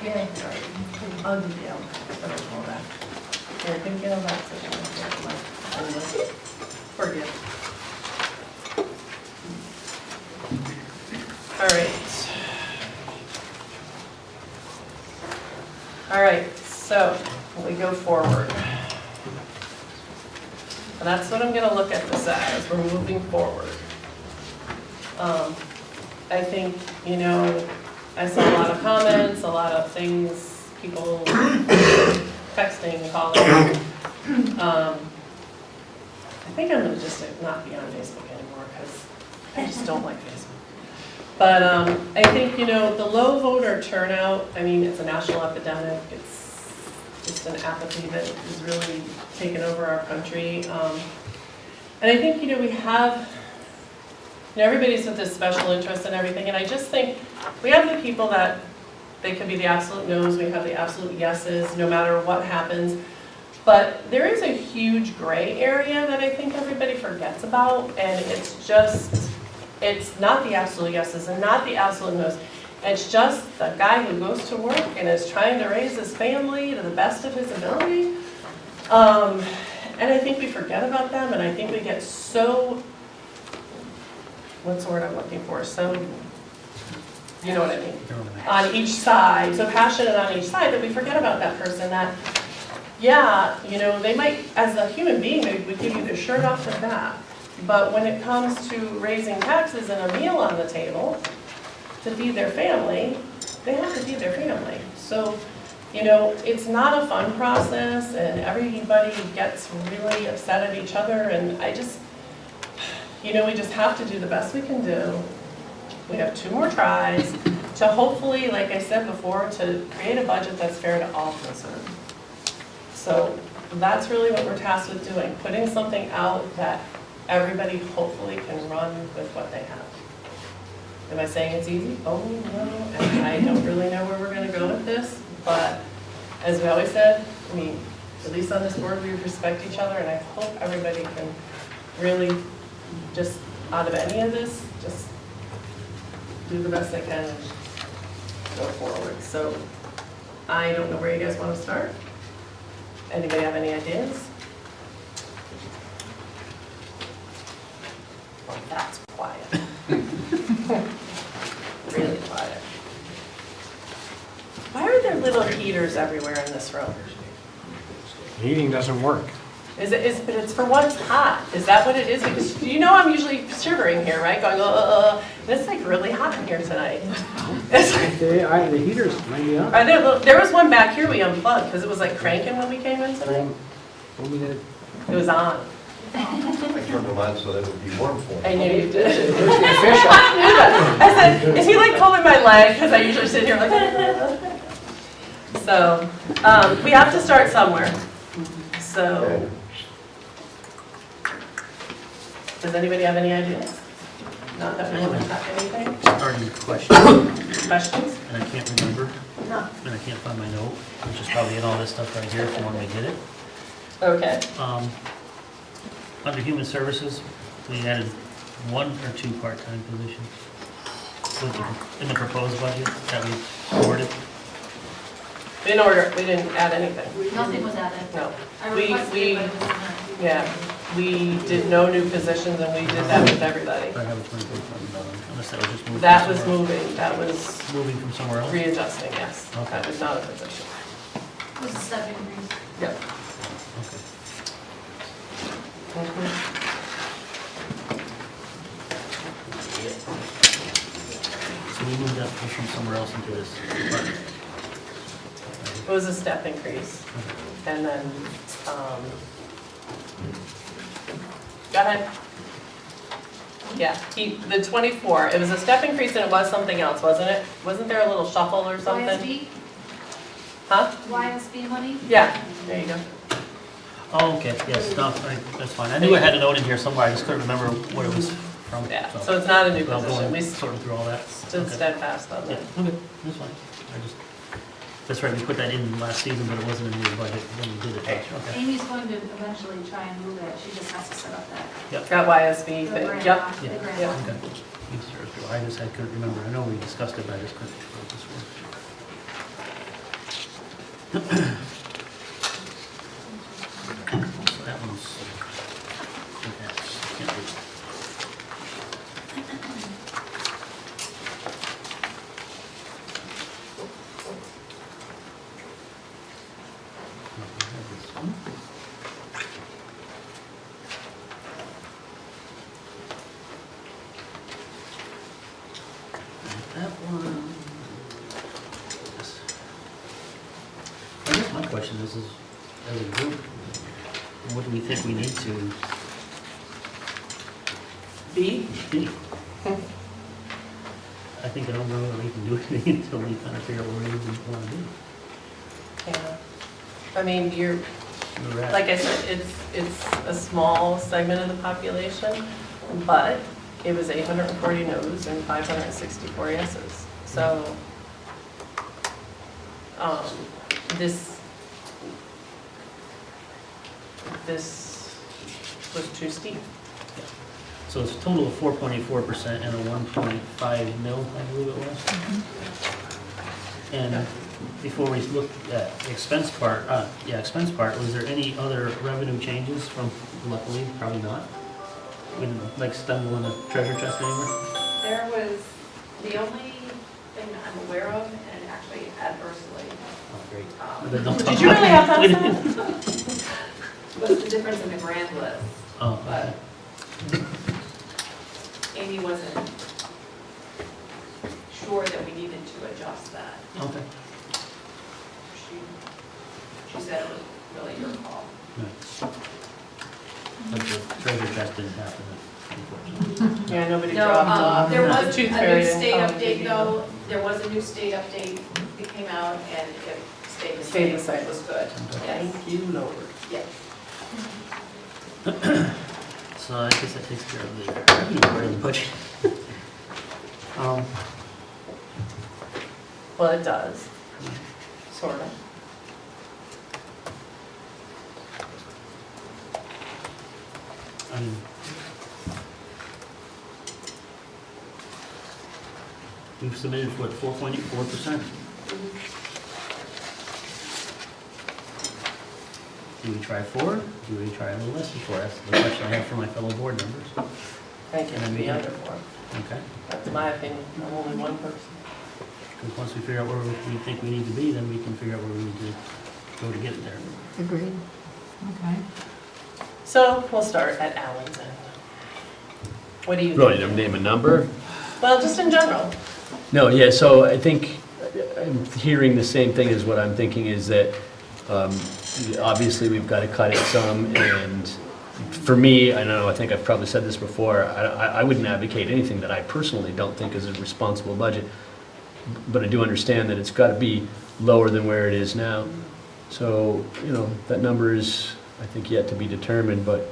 B: yeah, sorry. I'll do the all that. Here, can you get all that? Forget. All right. All right, so we go forward. And that's what I'm going to look at this as. We're moving forward. I think, you know, I saw a lot of comments, a lot of things, people texting, calling. I think I'm gonna just not be on Facebook anymore, because I just don't like Facebook. But I think, you know, the low voter turnout, I mean, it's a national epidemic. It's just an apathy that is really taken over our country. And I think, you know, we have, you know, everybody's with this special interest and everything, and I just think we have the people that they could be the absolute no's, we have the absolute yeses, no matter what happens. But there is a huge gray area that I think everybody forgets about, and it's just, it's not the absolute yeses and not the absolute no's. It's just the guy who goes to work and is trying to raise his family to the best of his ability. And I think we forget about them, and I think we get so, what's the word I'm looking for? So, you know what I mean? On each side, so passionate on each side that we forget about that person that, yeah, you know, they might, as a human being, they would give you their shirt off their back. But when it comes to raising taxes and a meal on the table to feed their family, they have to feed their family. So, you know, it's not a fun process, and everybody gets really upset at each other, and I just, you know, we just have to do the best we can do. We have 2 more tries to hopefully, like I said before, to create a budget that's fair to all concerned. So that's really what we're tasked with doing, putting something out that everybody hopefully can run with what they have. Am I saying it's easy? Oh, no, and I don't really know where we're gonna go with this, but as we always said, I mean, at least on this board, we respect each other, and I hope everybody can really just, out of any of this, just do the best they can and go forward. So I don't know where you guys want to start. Anybody have any ideas? Well, that's quiet. Really quiet. Why are there little heaters everywhere in this room?
P: Heating doesn't work.
B: But it's for when it's hot. Is that what it is? Because you know I'm usually shivering here, right? Going, and it's like really hot in here tonight.
P: The heaters might be on.
B: There was one back here we unplugged because it was like cranking when we came in tonight. It was on.
N: I turned them on so that it would be warm for me.
B: I knew you did. I knew that. I said, is he like pulling my leg? Because I usually sit here like, So, we have to start somewhere. So, does anybody have any ideas? Not that we haven't had anything?
M: Starting question,
B: Questions?
M: and I can't remember,
B: No.
M: and I can't find my note, which is probably in all this stuff right here if you want me to get it.
B: Okay.
M: Under human services, we added 1 or 2 part-time positions in the proposed budget that we awarded.
B: We didn't add anything.
H: Nothing was added.
B: No.
H: I requested it, but it was not.
B: Yeah, we did no new positions, and we did that with everybody.
M: I have a $24,000, unless that was just moving.
B: That
M: from
B: was
M: somewhere else.
B: moving, that was
M: Moving from somewhere else?
B: readjusting, yes.
M: Okay.
B: That was not a position.
H: It was a step increase.
B: Yep.
M: Okay. So we moved that from somewhere else into this department.
B: It was a step increase. And then, go ahead. Yeah, the 24, it was a step increase and it was something else, wasn't it? Wasn't there a little shuffle or something?
H: YSB,
B: Huh?
H: YSB money?
B: Yeah, there you go.
M: Oh, okay, yes, no, that's fine. I knew I had a note in here somewhere, I just couldn't remember what it was from.
B: Yeah, so it's not a new
M: Well,
B: position. We
M: sorting through all that.
B: stood
M: Okay.
B: steadfast on
M: Yeah,
B: that.
M: okay, that's fine. That's right, we put that in last season, but it wasn't in the budget when we did it. Okay.
H: Amy's going to eventually try and move it, she just has to set up that.
B: Got YSB,
H: The
B: but
H: grant
B: yep.
H: box, the
M: Yeah.
H: grant
B: Yeah.
H: box.
M: Okay. I couldn't remember. I know we discussed it, but I just couldn't remember what this was. So that one's. Can't read. This one. That one. I guess my question is as a group, what do we think we need to
B: B?
M: be? I think I don't know that we can do anything until we kind of figure out where we even want to be.
B: Yeah. I mean, you're,
M: We're at-
B: like I said, it's a small segment of the population, but it was 840 no's and 564 yeses. So, this was too steep.
M: So it's a total of 4.84% and a 1.5 mil, I believe it was. And before we look at the expense part, was there any other revenue changes from, luckily, probably not? We didn't like stumble in the treasure chest anymore?
L: There was, the only thing that I'm aware of, and actually adversely,
M: Oh, great.
L: Did
M: Did
B: you really have that?
L: was the difference in the grand list.
M: Oh,
L: But Amy wasn't sure that we needed to adjust that.
M: okay.
L: She said it was really your call.
M: But the treasure chest didn't happen, unfortunately.
B: Yeah, nobody
L: No,
B: dropped off.
L: there
B: The
L: was
B: tooth
L: a
B: fairy
L: new
B: didn't
L: state
B: come,
L: update
B: did you?
L: though, there was a new state update that came out and it stayed the
B: Stayed the
L: same,
B: same.
L: it was good. Yes,
B: Thank you, Lord.
L: yes.
M: So I guess that takes care of the revenue part of the budget.
B: Well, it does, sort of.
M: I mean, we've submitted, what, 4.84%? Do we try 4? Do we try a little less than 4? That's the question I have for my fellow board members.
B: I think it should be under 4.
M: Okay?
B: That's my opinion. I'm only one person.
M: Because once we figure out where we think we need to be, then we can figure out where we need to go to get there.
D: Agreed.
G: Okay.
B: So we'll start at Alan's end. What do you
Q: Really,
B: think?
Q: name a number?
B: Well, just in general.
Q: No, yeah, so I think I'm hearing the same thing as what I'm thinking is that obviously we've got to cut it some, and for me, I know, I think I've probably said this before, I wouldn't advocate anything that I personally don't think is a responsible budget, but I do understand that it's got to be lower than where it is now. So, you know, that number is, I think, yet to be determined, but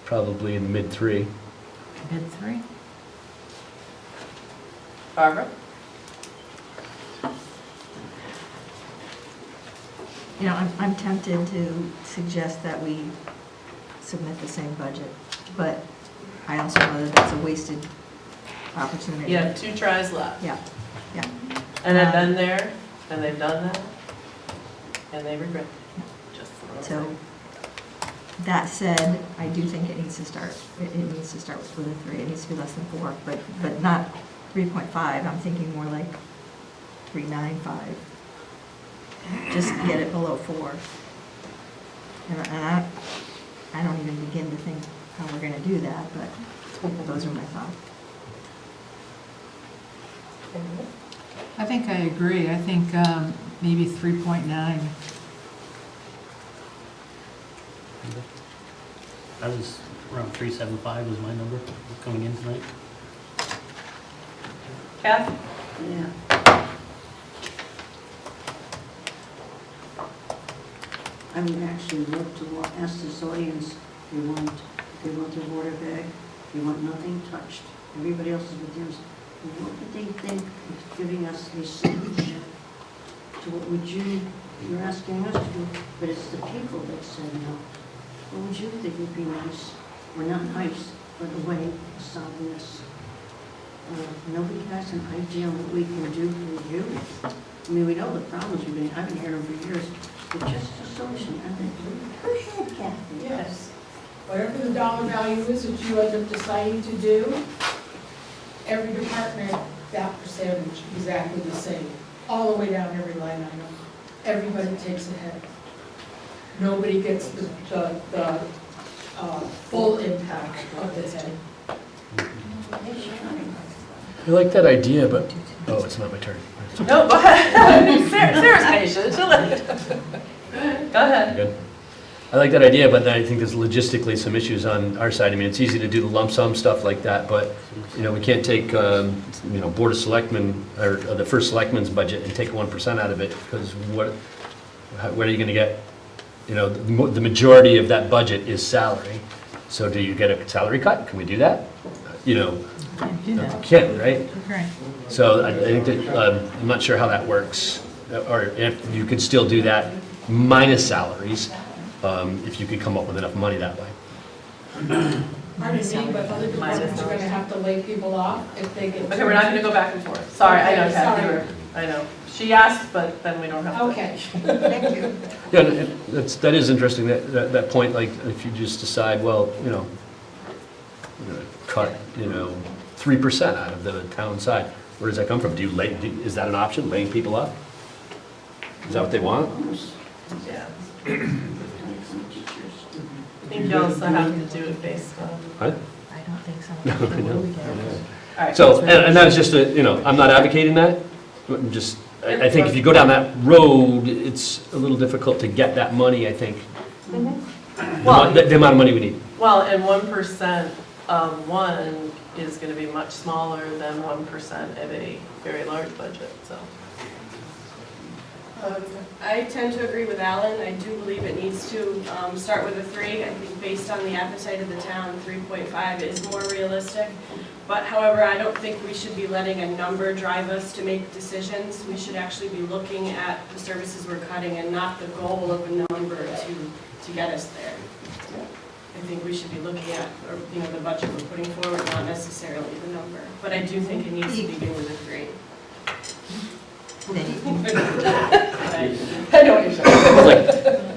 Q: probably in the mid-3.
G: Mid-3?
B: Barbara?
D: You know, I'm tempted to suggest that we submit the same budget, but I also know that that's a wasted opportunity.
B: You have 2 tries left.
D: Yeah, yeah.
B: And I've been there, and they've done that, and they regret it. Just so I'm
D: So, that said, I do think it needs to start, it needs to start with a 3, it needs to be less than 4, but not 3.5, I'm thinking more like 3.95. Just get it below 4. And I don't even begin to think how we're gonna do that, but those are my thoughts.
G: I think I agree. I think maybe 3.9.
M: I was around 375 was my number coming in tonight.
B: Kath?
I: Yeah. I would actually love to ask this audience, they want their water bag, they want nothing touched. Everybody else is with theirs. What would they think of giving us a solution to what would you're asking us to do, but it's the people that said no. What would you think would be nice, or not nice, but a way of solving this? Nobody has an idea of what we can do for you. I mean, we know the problems we've been having here over years, but just a solution. And then, go ahead, Kathy.
G: Yes. Whatever the dollar value is that you end up deciding to do, every department, that percentage exactly the same, all the way down every line item. Everybody takes a hit. Nobody gets the full impact of the hit.
Q: I like that idea, but, oh, it's not my turn.
B: No, go ahead. Sarah's patient. She'll let it. Go ahead.
Q: Good. I like that idea, but then I think there's logistically some issues on our side. I mean, it's easy to do the lump sum stuff like that, but, we can't take, Board of Selectmen, or the first Selectmen's budget and take 1% out of it, because what are you gonna get? The majority of that budget is salary, so do you get a salary cut? Can we do that? Can't, right?
G: Right.
Q: So I think that, I'm not sure how that works, or if you could still do that minus salaries, if you could come up with enough money that way.
G: Pardon me, but other departments are gonna have to lay people off if they get.
B: Okay, we're not gonna go back and forth. Sorry, I know,
G: Okay,
B: Kathy,
G: sorry.
B: I know. She asked, but then we don't have to.
G: Okay.
D: Thank you.
Q: Yeah, and that is interesting, that point, like, if you just decide, well, we're gonna cut, 3% out of the town side, where does that come from? Is that an option, laying people up? Is that what they want?
B: Yeah. I think you also have to do it based on.
Q: Huh?
I: I don't think so.
Q: No, I know.
B: All right.
Q: So, and that was just I'm not advocating that, I'm just, I think if you go down that road, it's a little difficult to get that money, I think.
B: Well,
Q: The amount of money we need.
B: Well, and 1% of one is gonna be much smaller than 1% of a very large budget, so.
O: I tend to agree with Alan. I do believe it needs to start with a 3. I think based on the appetite of the town, 3.5 is more realistic. But however, I don't think we should be letting a number drive us to make decisions. We should actually be looking at the services we're cutting and not the goal of a number to get us there. I think we should be looking at, the budget we're putting forward, not necessarily the number. But I do think it needs to begin with a 3.
B: I know what you're saying.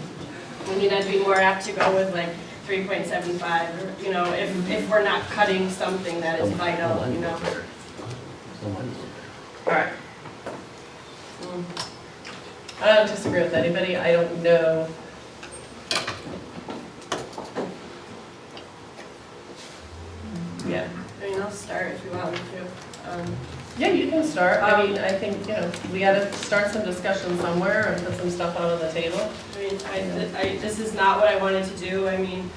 O: I mean, I'd be more apt to go with like 3.75, or, if we're not cutting something that is vital,
B: All right. I don't disagree with anybody. I don't know. Yeah.
O: I mean, I'll start if you want me to.
B: Yeah, you can start. I mean, I think, we gotta start some discussion somewhere and put some stuff out on the table.
O: I mean, this is not what I wanted to do. I mean,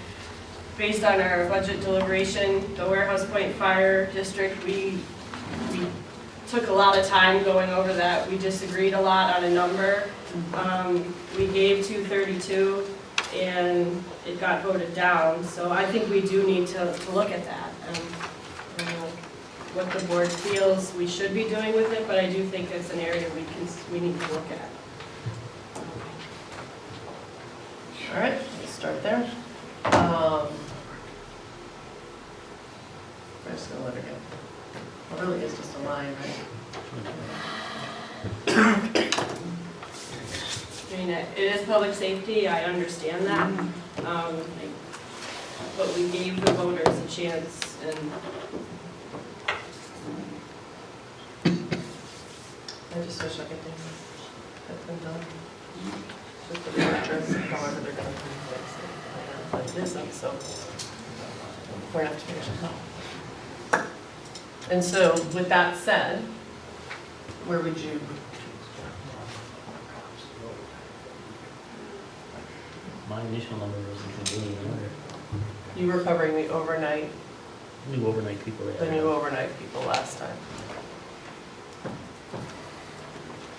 O: based on our budget deliberation, the Warehouse Point Fire District, we took a lot of time going over that. We disagreed a lot on a number. We gave 232 and it got voted down. So I think we do need to look at that. What the board feels we should be doing with it, but I do think it's an area we need to look at.
B: All right, let's start there. We're just gonna let her go. It really is just a line, right?
O: I mean, it is public safety, I understand that. But we gave the voters a chance, and
B: I just wish I could think that's been done. Just the address, however they're gonna fix it. But it isn't, so we're gonna have to finish it. And so, with that said, where would you?
M: My initial number wasn't really another.
B: You were covering the overnight,
M: New overnight people.
B: the new overnight people last time.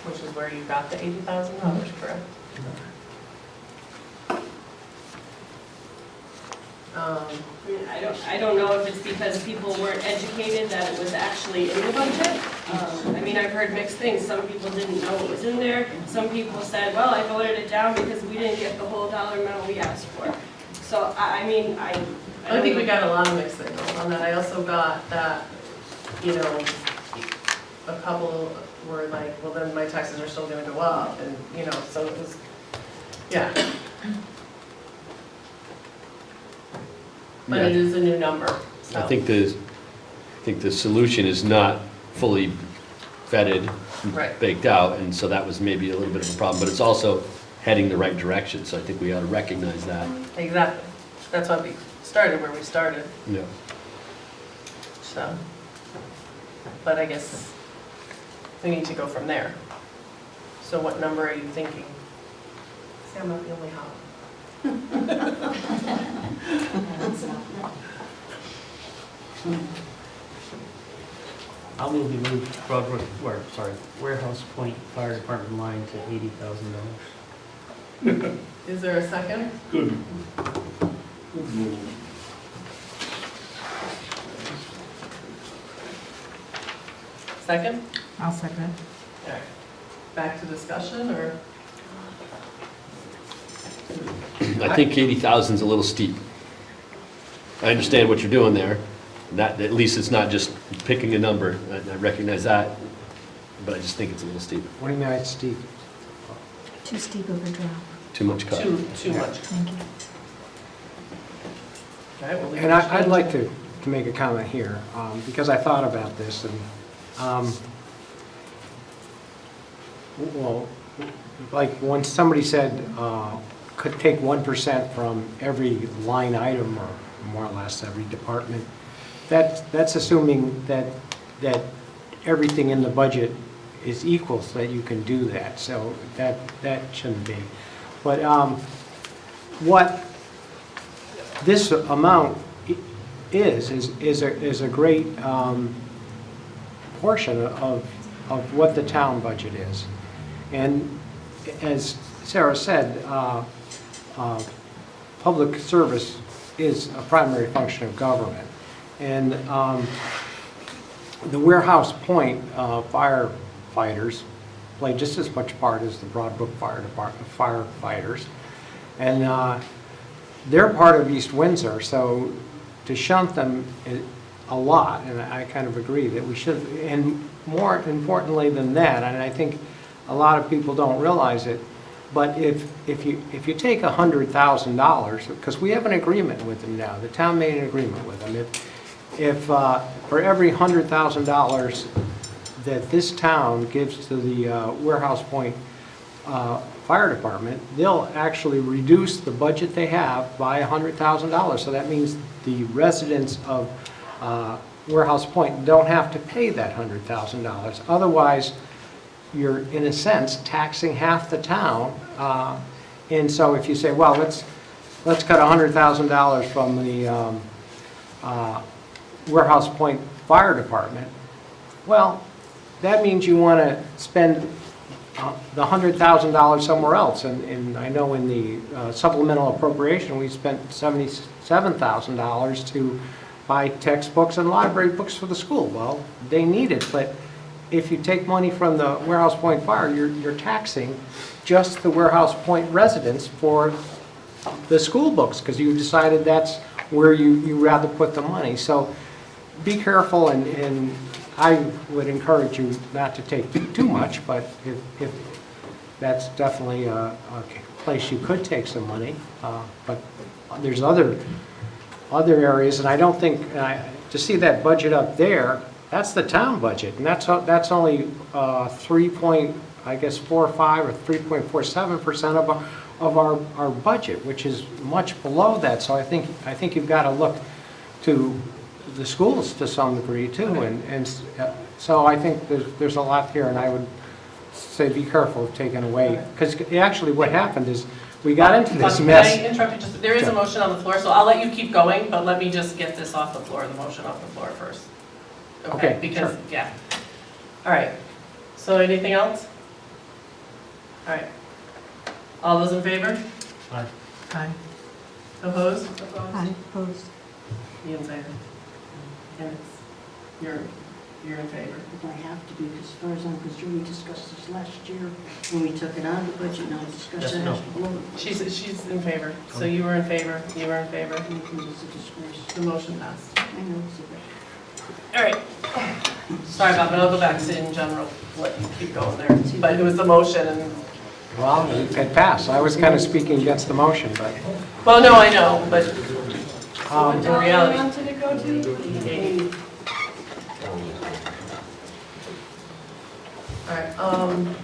B: Which is where you got the $80,000, correct?
O: I mean, I don't know if it's because people weren't educated that it was actually in the budget. I mean, I've heard mixed things. Some people didn't know it was in there. Some people said, well, I voted it down because we didn't get the whole dollar amount we asked for. So, I mean, I
B: think we got a lot of mixed signals on that. I also got that, a couple were like, well, then my taxes are still gonna go up, and, so it was, yeah. But it is a new number, so.
Q: I think the solution is not fully vetted,
B: Right.
Q: baked out, and so that was maybe a little bit of a problem, but it's also heading the right direction, so I think we ought to recognize that.
B: Exactly. That's why we started where we started,
Q: Yeah.
B: so. But I guess we need to go from there. So what number are you thinking? See, I'm not the only hot.
M: I'll move we move Broadbrook, Warehouse Point Fire Department line to $80,000.
B: Is there a second?
C: Good. Good move.
B: Second?
G: I'll second.
B: All right. Back to discussion, or?
Q: I think 80,000 is a little steep. I understand what you're doing there. That, at least it's not just picking a number. I recognize that, but I just think it's a little steep.
P: What do you mean, Steve?
R: Too steep of a drop.
Q: Too much cut.
B: Too much.
R: Thank you.
B: All right, we'll leave
P: And
B: it
P: I'd like
B: to-
P: to make a comment here, because I thought about this, and, well, like when somebody said, could take 1% from every line item, or more or less every department, that's assuming that everything in the budget is equal, so that you can do that, so that shouldn't be. But what this amount is a great portion of what the town budget is. And as Sarah said, public service is a primary function of government. And the Warehouse Point firefighters play just as much part as the Broadbrook Fire Department firefighters. And they're part of East Windsor, so to shunt them a lot, and I kind of agree that we should, and more importantly than that, and I think a lot of people don't realize it, but if you take $100,000, because we have an agreement with them now, the town made an agreement with them, if for every $100,000 that this town gives to the Warehouse Point Fire Department, they'll actually reduce the budget they have by $100,000. So that means the residents of Warehouse Point don't have to pay that $100,000. Otherwise, you're, in a sense, taxing half the town. And so if you say, well, let's cut $100,000 from the Warehouse Point Fire Department, well, that means you want to spend the $100,000 somewhere else. And I know in the supplemental appropriation, we spent $77,000 to buy textbooks and library books for the school. Well, they need it, but if you take money from the Warehouse Point Fire, you're taxing just the Warehouse Point residents for the school books, because you decided that's where you rather put the money. So be careful, and I would encourage you not to take too much, but if that's definitely a place you could take some money. But there's other areas, and I don't think, to see that budget up there, that's the town budget, and that's only 3.45 or 3.47% of our budget, which is much below that. So I think you've got to look to the schools to some degree too, and so I think there's a lot here, and I would say be careful of taking away, because actually what happened is we got into this mess.
B: Can I interrupt you just, there is a motion on the floor, so I'll let you keep going, but let me just get this off the floor, the motion off the floor first.
P: Okay,
B: Because,
P: sure.
B: yeah. All right, so anything else? All right. All those in favor?
M: Aye.
G: Aye.
B: Opposed?
R: Aye, opposed.
B: Ian's in. And it's, you're in favor.
I: I have to be, because as far as I'm concerned, we discussed this last year when we took it out of the budget, now we discussed
M: Yes,
I: it
M: no.
I: as below.
B: She's in favor, so you were in favor, you were in favor,
I: I think it's a disgrace.
B: the motion passed.
I: I know, it's a bit.
B: All right. Sorry about that, I'll go back to in general, let you keep going there. But it was the motion and,
P: Well, it passed. I was kind of speaking against the motion, but
B: well, no, I know, but
O: What
B: in
O: dollar
B: reality.
O: amount did it go to?
B: 80. All right, onward.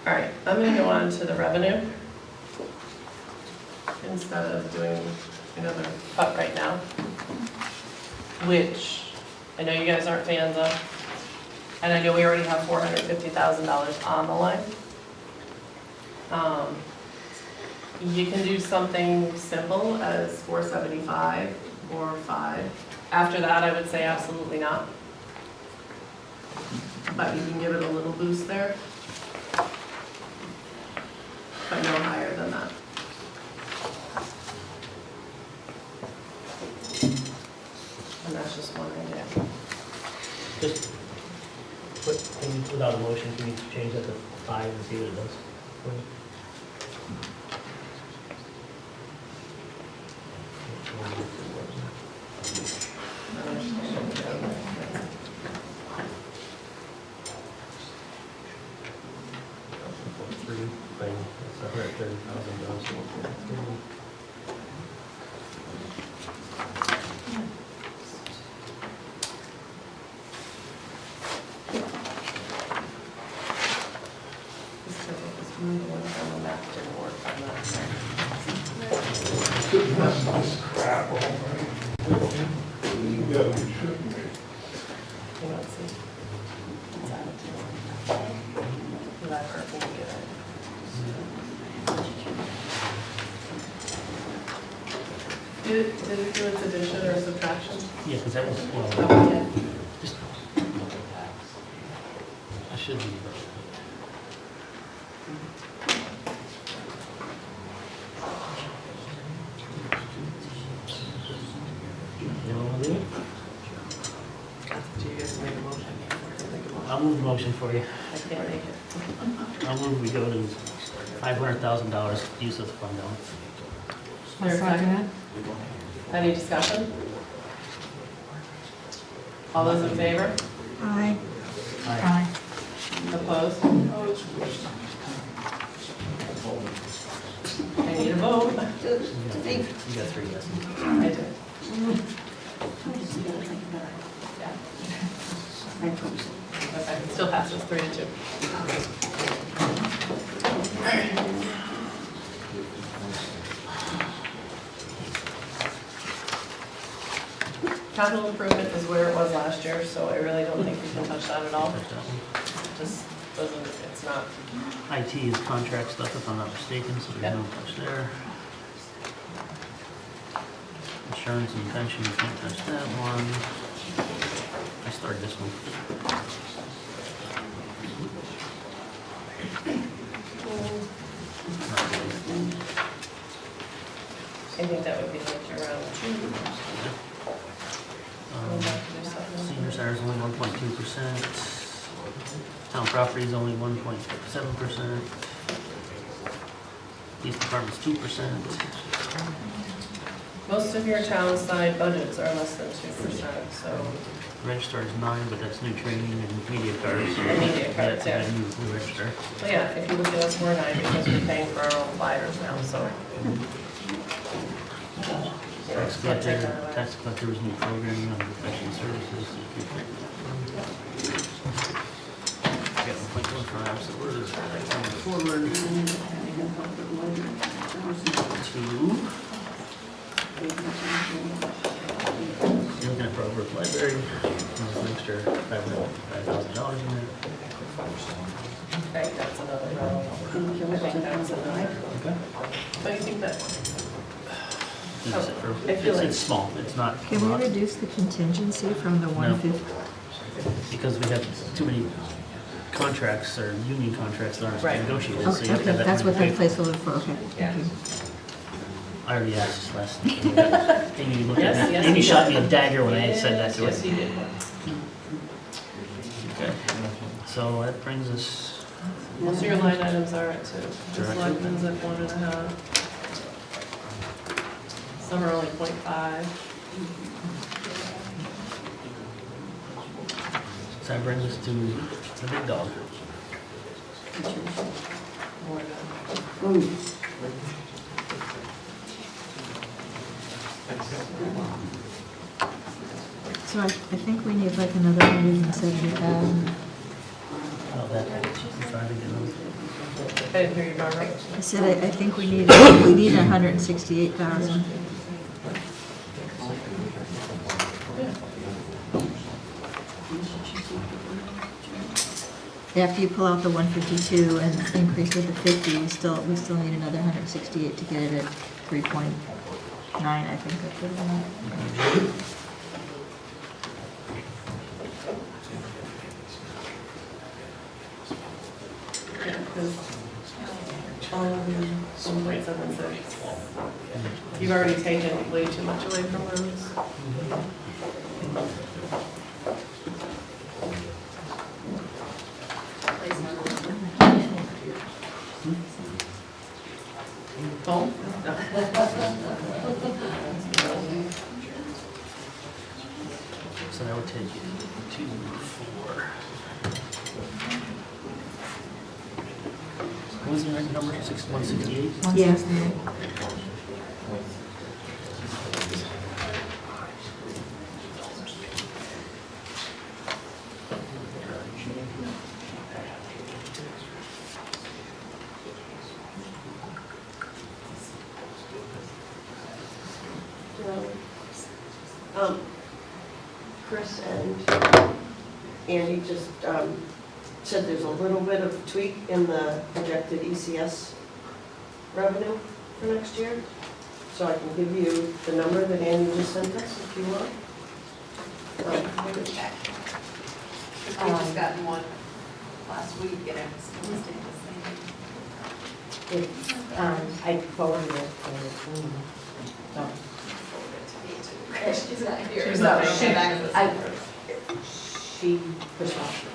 B: All right, I'm gonna go on to the revenue. instead of doing another cut right now, which I know you guys aren't fans of, and I know we already have $450,000 on the line. You can do something simple as 475 or 5. After that, I would say absolutely not. But you can give it a little boost there, but no higher than that. And that's just one idea.
M: Just without a motion, can you change that to 5 and see what it does?
C: This crap, all right. Yeah, we shouldn't be.
B: Did it do its addition or subtraction?
M: Yeah, because that was,
B: Oh, yeah.
M: just, I should be. You want to leave it?
B: Do you guys make a motion?
M: I'll move the motion for you.
B: I can't make it.
M: I'll move we go to $500,000 use of the fund balance.
B: I'll second it. Any discussion? All those in favor?
D: Aye.
M: Aye.
B: Opposed? I need a vote.
M: You got 3 yeses.
B: I did. Okay, still passes 3-2. Capital improvement is where it was last year, so I really don't think we can touch that at all. Just doesn't, it's not.
M: IT is contract stuff, if I'm not mistaken, so there's no touch there. Insurance and pension, you can't touch that one. I started this one.
B: I think that would be like around 2.
M: Senior center is only 1.2%. Town property is only 1.7%. Police department's 2%.
B: Most of your town side budgets are less than 2%, so.
M: Register is 9, but that's new training and media cards.
B: And media cards, yeah.
M: And new register.
B: Well, yeah, if you look at us, we're 9 because we're paying for our own flyers now, so.
M: Tax collector was new programming on professional services. Got 1.15, so we're just going forward. 2. You're looking at Proverb Library, there's an extra $5,000 in there.
B: I think that's another row. I think that's another.
M: Okay.
B: Don't you think that? I feel like.
M: It's small, it's not.
R: Can we reduce the contingency from the 150?
M: Because we have too many contracts or union contracts that aren't
B: Right.
M: negotiated, so you
R: Okay,
M: have to have that.
R: that's what
M: money
R: that
M: paid.
R: placeholder for, okay,
B: Yeah.
R: thank you.
M: I already asked this last night. Amy looked at me,
B: Yes,
M: Amy
B: you
M: shot
B: did.
M: me a dagger when I said that to her.
B: Yes, you did.
M: Okay. So that brings us,
B: Most of your line items are at 2. The
M: Correct.
B: selectmen's at 1.5. Some are only 0.5.
M: so that brings us to the big dog.
B: More than.
R: So I think we need like another 170,000.
M: Oh, that, I'm trying to get them.
B: I didn't hear you, Barbara.
R: I said, I think we need 168,000. After you pull out the 152 and increase with the 50, we still need another 168 to get it at 3.9, I think. That's what it is.
B: Yeah, because 1.76. You've already taken way too much away from roads. Home? No.
M: So that would take you to 4. What was the right number? 168?
R: Yes.
A: Chris and Andy just said there's a little bit of tweak in the projected ECS revenue for next year. So I can give you the number that Andy just sent us if you want.
L: We just gotten one last week and it was listing the same.
I: I forwarded it.
L: She's not here.
B: She's not
I: She pushed off.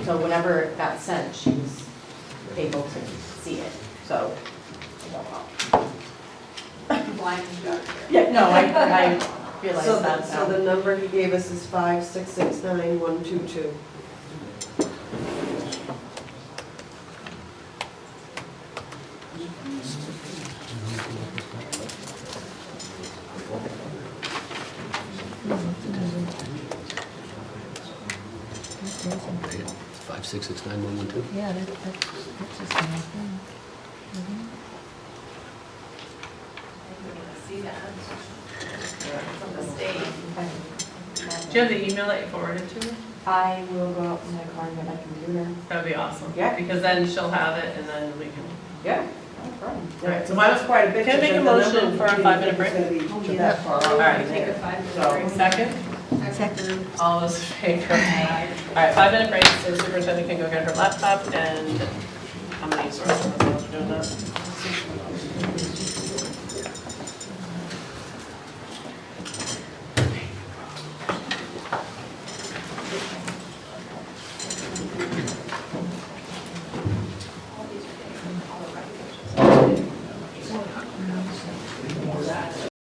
I: So whenever it got sent, she was able to see it, so.
L: Blind and dark here.
I: Yeah, no, I realize
A: So
I: that
A: so the number he gave us is 5669122.
R: Okay.
Q: 5669112.
R: Yeah, that's just my thing.
L: See that? It's on the state.
B: Do you have the email that you forwarded to me?
I: I will go out to my car and get my computer.
B: That'd be awesome.
I: Yeah.
B: Because then she'll have it and then we can.
I: Yeah, no problem.
B: All right, so
A: So
B: why
A: that's quite a bit.
B: Can I make a
A: the number
B: motion for a
A: we
B: 5-minute
A: didn't
B: break?
A: think was gonna be that far
B: All right.
L: Take a 5-minute
B: So,
L: break.
B: second?
R: Second.
B: All those in favor? All right, 5-minute break, so the superintendent can go get her laptop and how many sources are doing that?